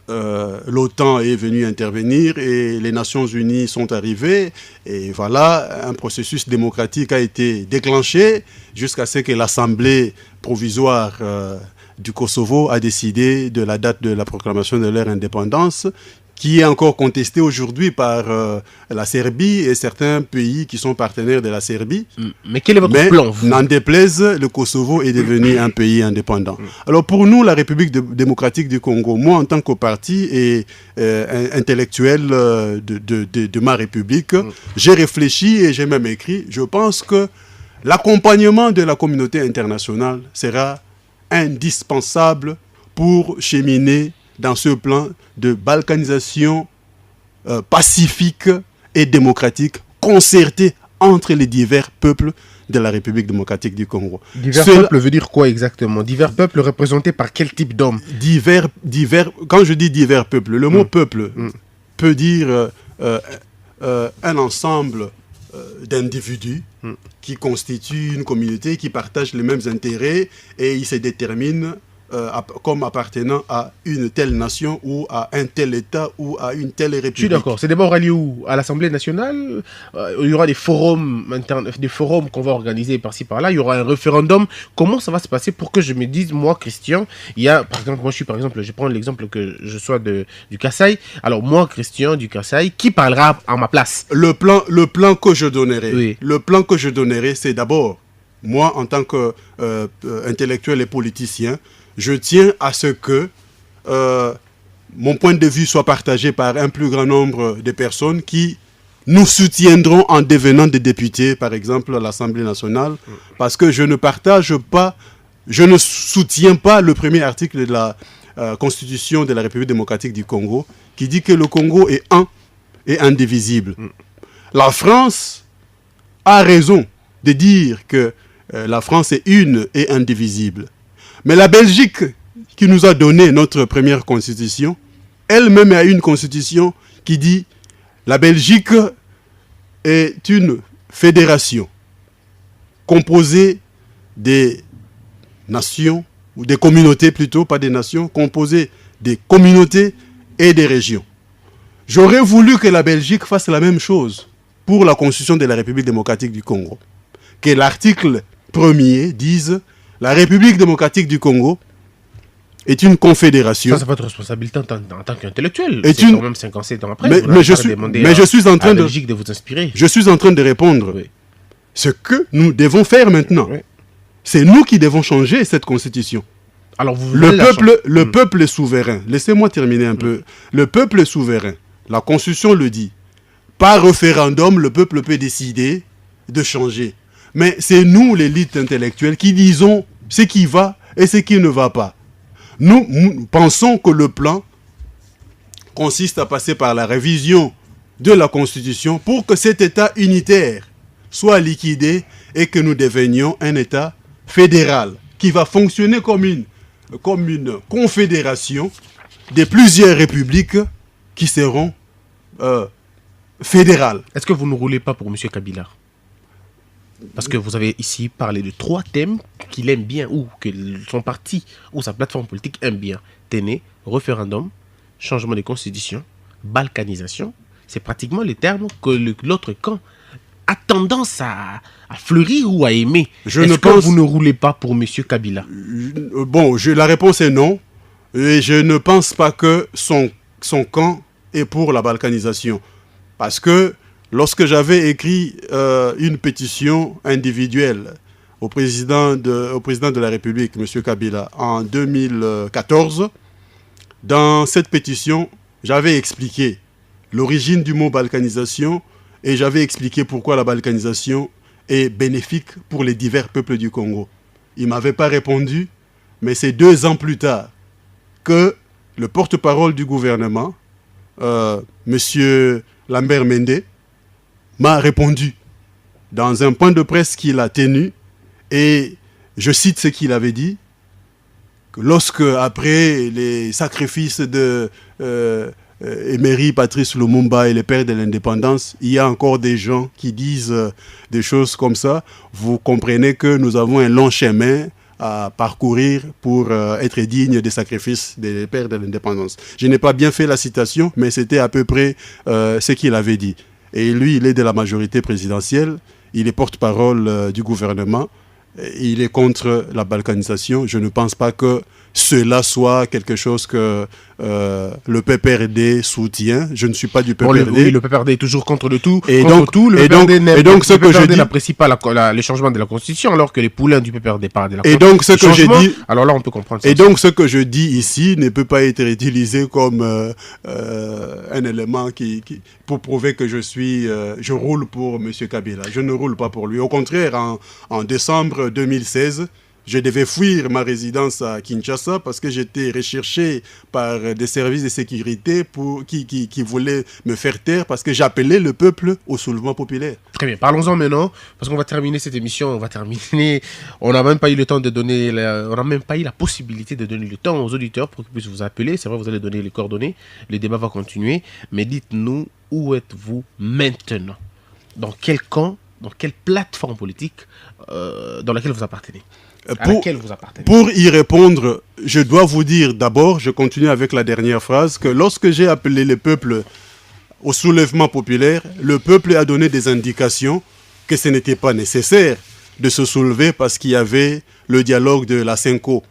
S4: l'OTAN est venue intervenir et les Nations Unies sont arrivées et voilà, un processus démocratique a été déclenché jusqu'à ce que l'Assemblée provisoire du Kosovo a décidé de la date de la proclamation de leur indépendance, qui est encore contesté aujourd'hui par la Serbie et certains pays qui sont partenaires de la Serbie.
S3: Mais quel est votre plan, vous?
S4: N'en déplaise, le Kosovo est devenu un pays indépendant. Alors pour nous, la République démocratique du Congo, moi en tant que parti et intellectuel de ma République, j'ai réfléchi et j'ai même écrit, je pense que l'accompagnement de la communauté internationale sera indispensable pour cheminer dans ce plan de balkanisation pacifique et démocratique concerté entre les divers peuples de la République démocratique du Congo.
S3: Divers peuples veut dire quoi exactement? Divers peuples représentés par quel type d'hommes?
S4: Divers, quand je dis divers peuples, le mot peuple peut dire un ensemble d'individus qui constituent une communauté, qui partagent les mêmes intérêts et ils se déterminent comme appartenant à une telle nation ou à un tel État ou à une telle république.
S3: Je suis d'accord. C'est d'abord allié où? À l'Assemblée nationale, il y aura des forums qu'on va organiser par-ci par-là. Il y aura un référendum. Comment ça va se passer pour que je me dise, moi, Christian, il y a, par exemple, moi je suis par exemple, je prends l'exemple que je sois du Kasaï. Alors moi, Christian du Kasaï, qui parlera à ma place?
S4: Le plan que je donnerai, c'est d'abord, moi en tant qu'intellectuel et politicien, je tiens à ce que mon point de vue soit partagé par un plus grand nombre de personnes qui nous soutiendront en devenant des députés, par exemple, à l'Assemblée nationale, parce que je ne soutiens pas le premier article de la Constitution de la République démocratique du Congo, qui dit que le Congo est un et indivisible. La France a raison de dire que la France est une et indivisible. Mais la Belgique, qui nous a donné notre première constitution, elle-même a une constitution qui dit la Belgique est une fédération composée des nations, ou des communautés plutôt, pas des nations, composée des communautés et des régions. J'aurais voulu que la Belgique fasse la même chose pour la constitution de la République démocratique du Congo. Que l'article 1er dise la République démocratique du Congo est une confédération.
S3: Ça, c'est votre responsabilité en tant qu'intellectuel. C'est quand même 57 ans après.
S4: Mais je suis en train
S3: de vous inspirer.
S4: Je suis en train de répondre ce que nous devons faire maintenant. Oui. C'est nous qui devons changer cette constitution.
S3: Alors le
S4: peuple est souverain. Laissez-moi terminer un peu. Le peuple est souverain. La Constitution le dit. Par référendum, le peuple peut décider de changer. Mais c'est nous, l'élite intellectuelle, qui disons ce qui va et ce qui ne va pas. Nous pensons que le plan consiste à passer par la révision de la Constitution pour que cet État unitaire soit liquidé et que nous devenions un État fédéral qui va fonctionner comme une confédération de plusieurs républiques qui seront fédérales.
S3: Est-ce que vous ne roulez pas pour M. Kabila? Parce que vous avez ici parlé de 3 thèmes qu'il aime bien, ou que son parti ou sa plateforme politique aime bien. Téné, référendum, changement de constitution, balkanisation. C'est pratiquement les termes que l'autre camp a tendance à fleurir ou à aimer. Est-ce que vous ne roulez pas pour M. Kabila?
S4: Bon, la réponse est non. Et je ne pense pas que son camp est pour la balkanisation. Parce que lorsque j'avais écrit une pétition individuelle au président de la République, M. Kabila, en 2014, dans cette pétition, j'avais expliqué l'origine du mot balkanisation et j'avais expliqué pourquoi la balkanisation est bénéfique pour les divers peuples du Congo. Il ne m'avait pas répondu, mais c'est 2 ans plus tard que le porte-parole du gouvernement, M. Lambert Mende, m'a répondu dans un point de presse qu'il a tenu, et je cite ce qu'il avait dit, que lorsque, après les sacrifices de Emery, Patrice Lumumba et les pères de l'indépendance, il y a encore des gens qui disent des choses comme ça, vous comprenez que nous avons un long chemin à parcourir pour être digne des sacrifices des pères de l'indépendance. Je n'ai pas bien fait la citation, mais c'était à peu près ce qu'il avait dit. Et lui, il est de la majorité présidentielle, il est porte-parole du gouvernement, il est contre la balkanisation. Je ne pense pas que cela soit quelque chose que le PPRD soutient. Je ne suis pas du PPRD.
S3: Oui, le PPRD est toujours contre le tout.
S4: Et
S3: contre
S4: donc,
S3: tout. Le
S4: PPRD
S3: n'apprécie pas les changements de la Constitution, alors que les poulains du PPRD parlent de la Constitution.
S4: Et donc, ce que j'ai dit,
S3: alors là, on peut comprendre ça.
S4: Et donc, ce que je dis ici ne peut pas être utilisé comme un élément pour prouver que je roule pour M. Kabila. Je ne roule pas pour lui. Au contraire, en décembre 2016, je devais fuir ma résidence à Kinshasa parce que j'étais recherché par des services de sécurité qui voulaient me faire taire parce que j'appelais le peuple au soulèvement populaire.
S3: Très bien, parlons-en maintenant, parce qu'on va terminer cette émission, on n'a même pas eu le temps de donner, on n'a même pas eu la possibilité de donner le temps aux auditeurs pour qu'ils puissent vous appeler. C'est vrai, vous allez donner les coordonnées, le débat va continuer, mais dites-nous, où êtes-vous maintenant? Dans quel camp, dans quelle plateforme politique dans laquelle vous appartenez?
S4: Pour y répondre, je dois vous dire d'abord, je continue avec la dernière phrase, que lorsque j'ai appelé le peuple au soulèvement populaire, le peuple a donné des indications que ce n'était pas nécessaire de se soulever parce qu'il y avait le dialogue de la Cinco.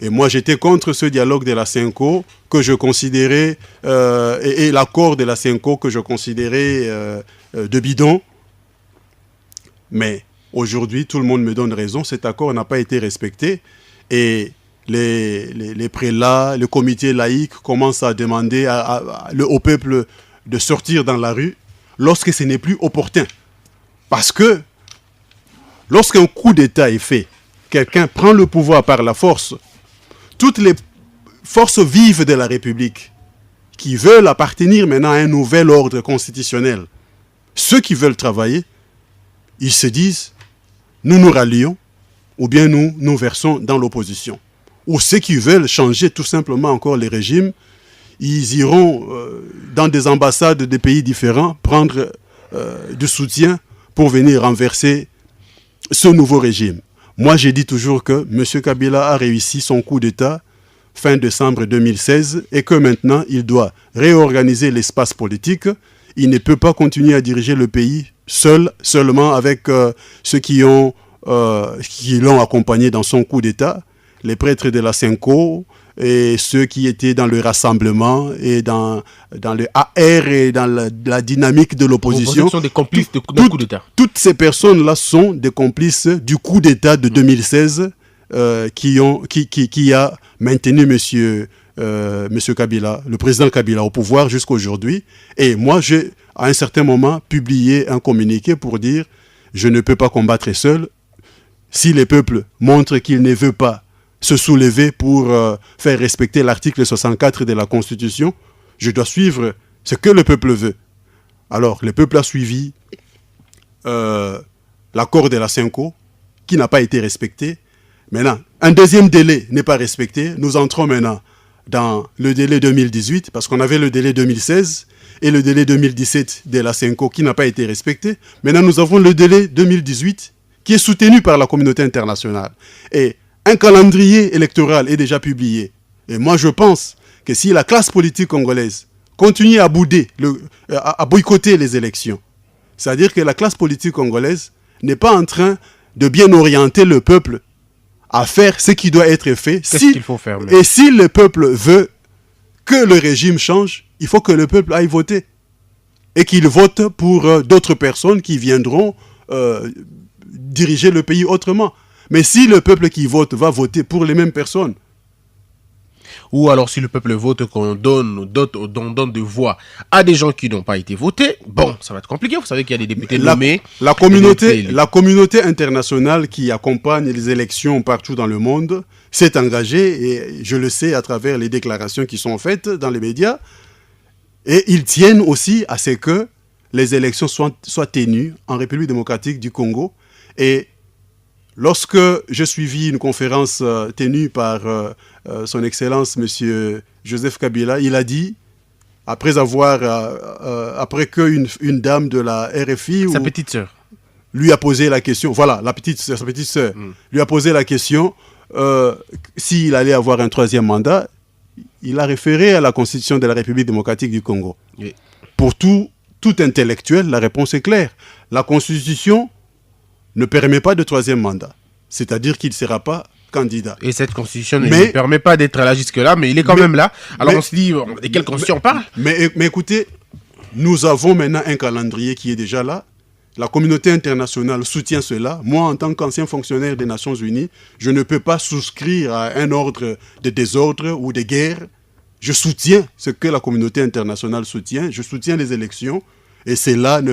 S4: Et moi, j'étais contre ce dialogue de la Cinco que je considérais, et l'accord de la Cinco que je considérais de bidon. Mais aujourd'hui, tout le monde me donne raison, cet accord n'a pas été respecté et les prélats, le comité laïque commencent à demander au peuple de sortir dans la rue lorsque ce n'est plus opportun. Parce que lorsqu'un coup d'État est fait, quelqu'un prend le pouvoir par la force, toutes les forces vives de la République qui veulent appartenir maintenant à un nouvel ordre constitutionnel, ceux qui veulent travailler, ils se disent nous nous rallions ou bien nous versons dans l'opposition. Ou ceux qui veulent changer tout simplement encore les régimes, ils iront dans des ambassades des pays différents prendre du soutien pour venir renverser ce nouveau régime. Moi, j'ai dit toujours que M. Kabila a réussi son coup d'État fin décembre 2016 et que maintenant, il doit réorganiser l'espace politique. Il ne peut pas continuer à diriger le pays seulement avec ceux qui l'ont accompagné dans son coup d'État, les prêtres de la Cinco et ceux qui étaient dans le rassemblement et dans le AR et dans la dynamique de l'opposition.
S3: Ils sont des complices du coup d'État.
S4: Toutes ces personnes-là sont des complices du coup d'État de 2016 qui a maintenu M. M. Kabila, le président Kabila au pouvoir jusqu'à aujourd'hui. Et moi, j'ai, à un certain moment, publié un communiqué pour dire « Je ne peux pas combattre seul. Si les peuples montrent qu'ils ne veulent pas se soulever pour faire respecter l'article 64 de la Constitution, je dois suivre ce que le peuple veut. » Alors, le peuple a suivi l'accord de la Cinco, qui n'a pas été respecté. Maintenant, un deuxième délai n'est pas respecté. Nous entrons maintenant dans le délai 2018, parce qu'on avait le délai 2016 et le délai 2017 de la Cinco qui n'a pas été respecté. Maintenant, nous avons le délai 2018 qui est soutenu par la communauté internationale. Et un calendrier électoral est déjà publié. Et moi, je pense que si la classe politique congolaise continue à bouder, à boycotter les élections, c'est-à-dire que la classe politique congolaise n'est pas en train de bien orienter le peuple à faire ce qui doit être fait.
S3: Qu'est-ce qu'il faut faire même?
S4: Et si le peuple veut que le régime change, il faut que le peuple aille voter. Et qu'il vote pour d'autres personnes qui viendront diriger le pays autrement. Mais si le peuple qui vote va voter pour les mêmes personnes,
S3: ou alors si le peuple vote qu'on donne de voix à des gens qui n'ont pas été votés, bon, ça va être compliqué. Vous savez qu'il y a des députés nommés.
S4: La communauté internationale qui accompagne les élections partout dans le monde s'est engagée, et je le sais à travers les déclarations qui sont faites dans les médias, et ils tiennent aussi à ce que les élections soient tenues en République démocratique du Congo. Et lorsque j'ai suivi une conférence tenue par son Excellence, M. Joseph Kabila, il a dit, après qu'une dame de la RFI...
S3: Sa petite sœur.
S4: Lui a posé la question, voilà, sa petite sœur, lui a posé la question s'il allait avoir un troisième mandat. Il a référé à la Constitution de la République démocratique du Congo. Oui. Pour tout intellectuel, la réponse est claire. La Constitution ne permet pas de troisième mandat. C'est-à-dire qu'il ne sera pas candidat.
S3: Et cette constitution ne lui permet pas d'être là jusque-là, mais il est quand même là. Alors on se dit, de quelle constitution on parle?
S4: Mais écoutez, nous avons maintenant un calendrier qui est déjà là. La communauté internationale soutient cela. Moi, en tant qu'ancien fonctionnaire des Nations Unies, je ne peux pas souscrire à un ordre de désordre ou de guerre. Je soutiens ce que la communauté internationale soutient. Je soutiens les élections. Et cela ne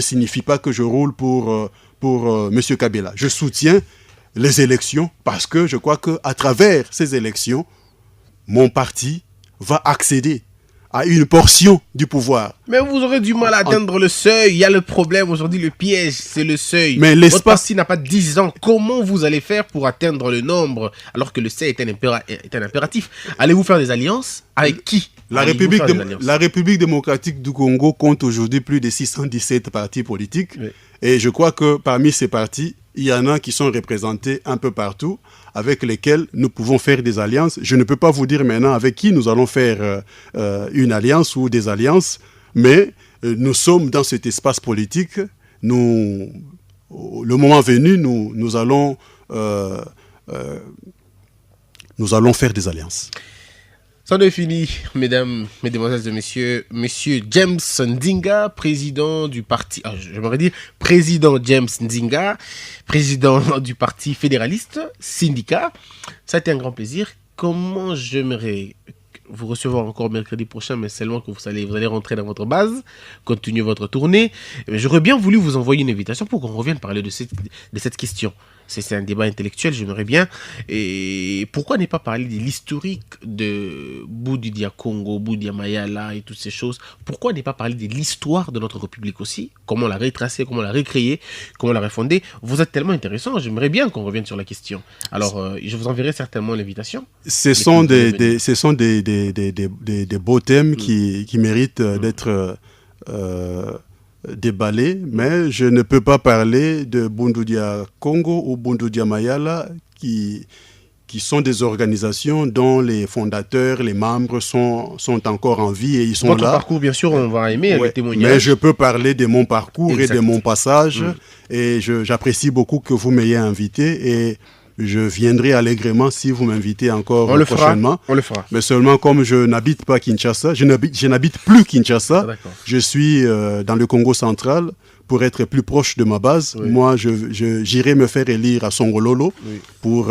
S4: signifie pas que je roule pour M. Kabila. Je soutiens les élections parce que je crois qu'à travers ces élections, mon parti va accéder à une portion du pouvoir.
S3: Mais vous aurez du mal à atteindre le seuil. Il y a le problème aujourd'hui, le piège, c'est le seuil.
S4: Mais
S3: votre parti n'a pas 10 ans. Comment vous allez faire pour atteindre le nombre alors que le seuil est un impératif? Allez-vous faire des alliances? Avec qui?
S4: La République démocratique du Congo compte aujourd'hui plus de 617 partis politiques. Oui. Et je crois que parmi ces partis, il y en a qui sont représentés un peu partout, avec lesquels nous pouvons faire des alliances. Je ne peux pas vous dire maintenant avec qui nous allons faire une alliance ou des alliances, mais nous sommes dans cet espace politique. Le moment venu, nous allons faire des alliances.
S3: Ça est fini, mesdames, mesdemoiselles et messieurs. Monsieur James Ndinga, président du parti... j'aimerais dire président James Ndinga, président du parti fédéraliste, syndicat. Ça a été un grand plaisir. Comment j'aimerais vous recevoir encore mercredi prochain, mais seulement que vous allez rentrer dans votre base, continuer votre tournée. J'aurais bien voulu vous envoyer une invitation pour qu'on revienne parler de cette question. C'est un débat intellectuel, j'aimerais bien. Et pourquoi ne pas parler de l'historique de Boudi Dia Congo, Boudi Dia Mayala et toutes ces choses? Pourquoi ne pas parler de l'histoire de notre République aussi? Comment la retracer, comment la recréer, comment la refonder? Vous êtes tellement intéressant, j'aimerais bien qu'on revienne sur la question. Alors, je vous enverrai certainement l'invitation.
S4: Ce sont des beaux thèmes qui méritent d'être... déballé, mais je ne peux pas parler de Boudi Dia Congo ou Boudi Dia Mayala qui sont des organisations dont les fondateurs, les membres sont encore en vie et ils sont
S3: Votre
S4: là.
S3: Votre parcours, bien sûr, on va aimer les témoignages.
S4: Mais je peux parler de mon parcours et de mon passage et j'apprécie beaucoup que vous m'ayez invité et je viendrai allègrement si vous m'invitez encore prochainement.
S3: On le fera.
S4: Mais seulement comme je n'habite pas Kinshasa, je n'habite plus Kinshasa. Je suis dans le Congo central pour être plus proche de ma base, moi, j'irai me faire élire à Songololo pour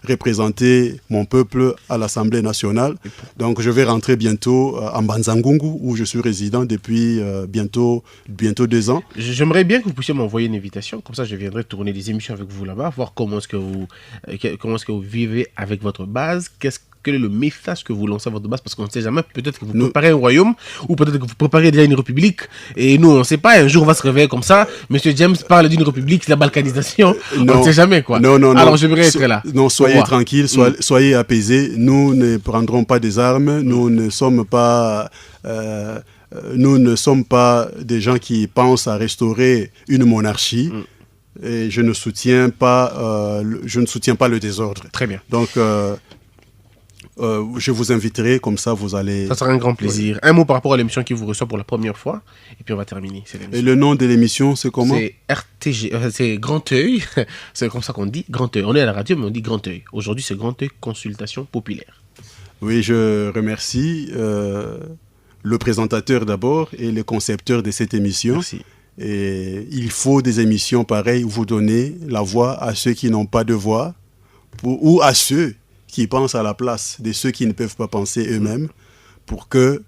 S4: représenter mon peuple à l'Assemblée nationale. Donc, je vais rentrer bientôt à Mbanzangungu, où je suis résident depuis bientôt 2 ans.
S3: J'aimerais bien que vous puissiez m'envoyer une invitation. Comme ça, je viendrai tourner des émissions avec vous là-bas, voir comment est-ce que vous vivez avec votre base, quel est le message que vous lancez à votre base, parce qu'on ne sait jamais, peut-être que vous préparez un royaume, ou peut-être que vous préparez déjà une république, et nous, on ne sait pas, un jour on va se réveiller comme ça, Monsieur James parle d'une république, c'est la balkanisation, on ne sait jamais, quoi.
S4: Non.
S3: Alors j'aimerais être là.
S4: Non, soyez tranquilles, soyez apaisés, nous ne prendrons pas des armes, nous ne sommes pas des gens qui pensent à restaurer une monarchie, et je ne soutiens pas le désordre.
S3: Très bien.
S4: Donc, je vous inviterai, comme ça vous allez...
S3: Ça sera un grand plaisir. Un mot par rapport à l'émission qui vous reçoit pour la première fois, et puis on va terminer.
S4: Et le nom de l'émission, c'est comment?
S3: C'est RTG, c'est Grand Oeil, c'est comme ça qu'on dit, Grand Oeil. On est à la radio, mais on dit Grand Oeil. Aujourd'hui, c'est Grand Oeil Consultation Populaire.
S4: Oui, je remercie le présentateur d'abord et le concepteur de cette émission.
S3: Merci.
S4: Et il faut des émissions pareilles où vous donnez la voix à ceux qui n'ont pas de voix, ou à ceux qui pensent à la place de ceux qui ne peuvent pas penser eux-mêmes, pour que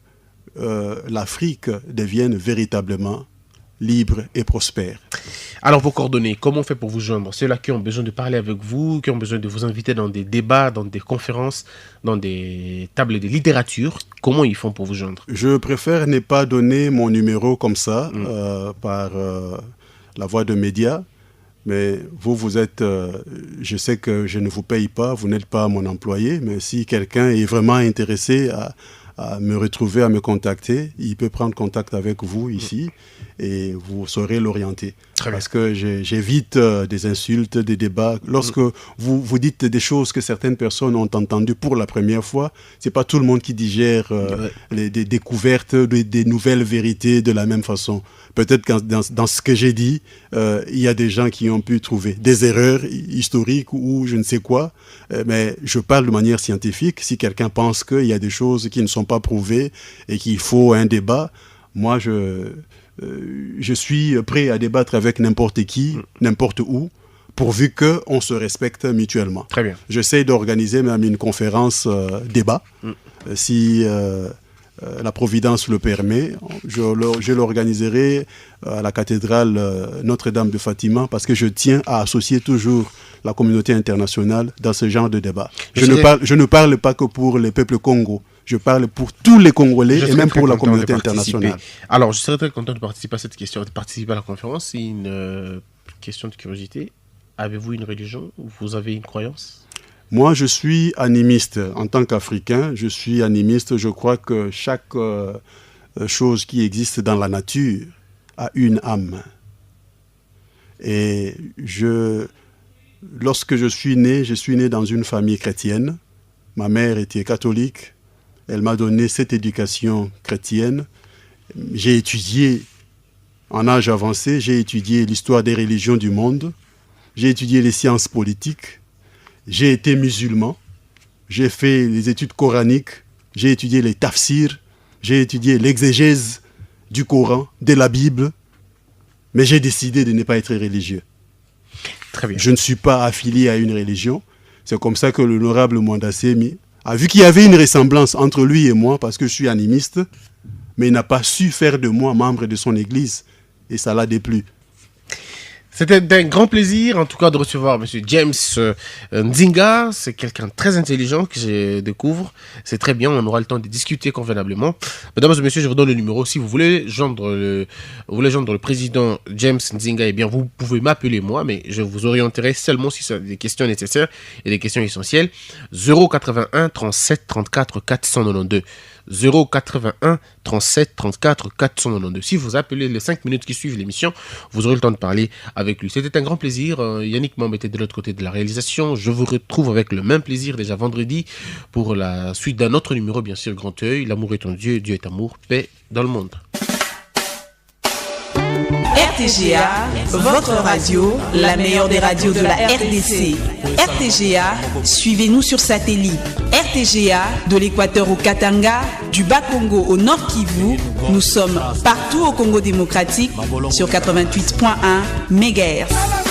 S4: l'Afrique devienne véritablement libre et prospère.
S3: Alors, vos coordonnées, comment on fait pour vous joindre? Ceux-là qui ont besoin de parler avec vous, qui ont besoin de vous inviter dans des débats, dans des conférences, dans des tables de littérature, comment ils font pour vous joindre?
S4: Je préfère ne pas donner mon numéro comme ça, par la voie de médias. Mais vous êtes, je sais que je ne vous paye pas, vous n'êtes pas mon employé, mais si quelqu'un est vraiment intéressé à me retrouver, à me contacter, il peut prendre contact avec vous ici et vous saurez l'orienter. Parce que j'évite des insultes, des débats. Lorsque vous dites des choses que certaines personnes ont entendues pour la première fois, c'est pas tout le monde qui digère des découvertes, des nouvelles vérités de la même façon. Peut-être que dans ce que j'ai dit, il y a des gens qui ont pu trouver des erreurs historiques ou je ne sais quoi, mais je parle de manière scientifique. Si quelqu'un pense qu'il y a des choses qui ne sont pas prouvées et qu'il faut un débat, moi je suis prêt à débattre avec n'importe qui, n'importe où, pourvu qu'on se respecte mutuellement.
S3: Très bien.
S4: J'essaie d'organiser même une conférence débat, si la Providence le permet. Je l'organiserai à la cathédrale Notre-Dame de Fatima, parce que je tiens à associer toujours la communauté internationale dans ce genre de débat. Je ne parle pas que pour les peuples Congo. Je parle pour tous les Congolais et même pour la communauté internationale.
S3: Alors, je serais très content de participer à cette question, de participer à la conférence. C'est une question de curiosité. Avez-vous une religion? Vous avez une croyance?
S4: Moi, je suis animiste. En tant qu'Africain, je suis animiste. Je crois que chaque chose qui existe dans la nature a une âme. Et lorsque je suis né dans une famille chrétienne. Ma mère était catholique. Elle m'a donné cette éducation chrétienne. J'ai étudié, en âge avancé, j'ai étudié l'histoire des religions du monde. J'ai étudié les sciences politiques. J'ai été musulman. J'ai fait les études coraniques. J'ai étudié les tafsirs. J'ai étudié l'exégèse du Coran, de la Bible. Mais j'ai décidé de ne pas être religieux.
S3: Très bien.
S4: Je ne suis pas affilié à une religion. C'est comme ça que l'honorable Mwanda Semi a vu qu'il y avait une ressemblance entre lui et moi, parce que je suis animiste, mais il n'a pas su faire de moi membre de son église. Et ça l'a déplu.
S3: C'était un grand plaisir, en tout cas, de recevoir M. James Nzinga. C'est quelqu'un de très intelligent que je découvre. C'est très bien, on aura le temps de discuter convenablement. Mesdames et messieurs, je vous donne le numéro. Si vous voulez joindre le président James Nzinga, eh bien, vous pouvez m'appeler moi, mais je vous orienterai seulement si c'est des questions nécessaires et des questions essentielles. 081 37 34 492. 081 37 34 492. Si vous appelez les 5 minutes qui suivent l'émission, vous aurez le temps de parler avec lui. C'était un grand plaisir. Yannick Mambe était de l'autre côté de la réalisation. Je vous retrouve avec le même plaisir déjà vendredi pour la suite d'un autre numéro, bien sûr, Grand Oeil. L'amour est en Dieu, Dieu est amour, paix dans le monde.
S6: RTGA, votre radio, la meilleure des radios de la RDC. RTGA, suivez-nous sur satellite. RTGA, de l'Équateur au Katanga, du Bas-Congo au Nord Kivu, nous sommes partout au Congo démocratique sur 88.1 MHz.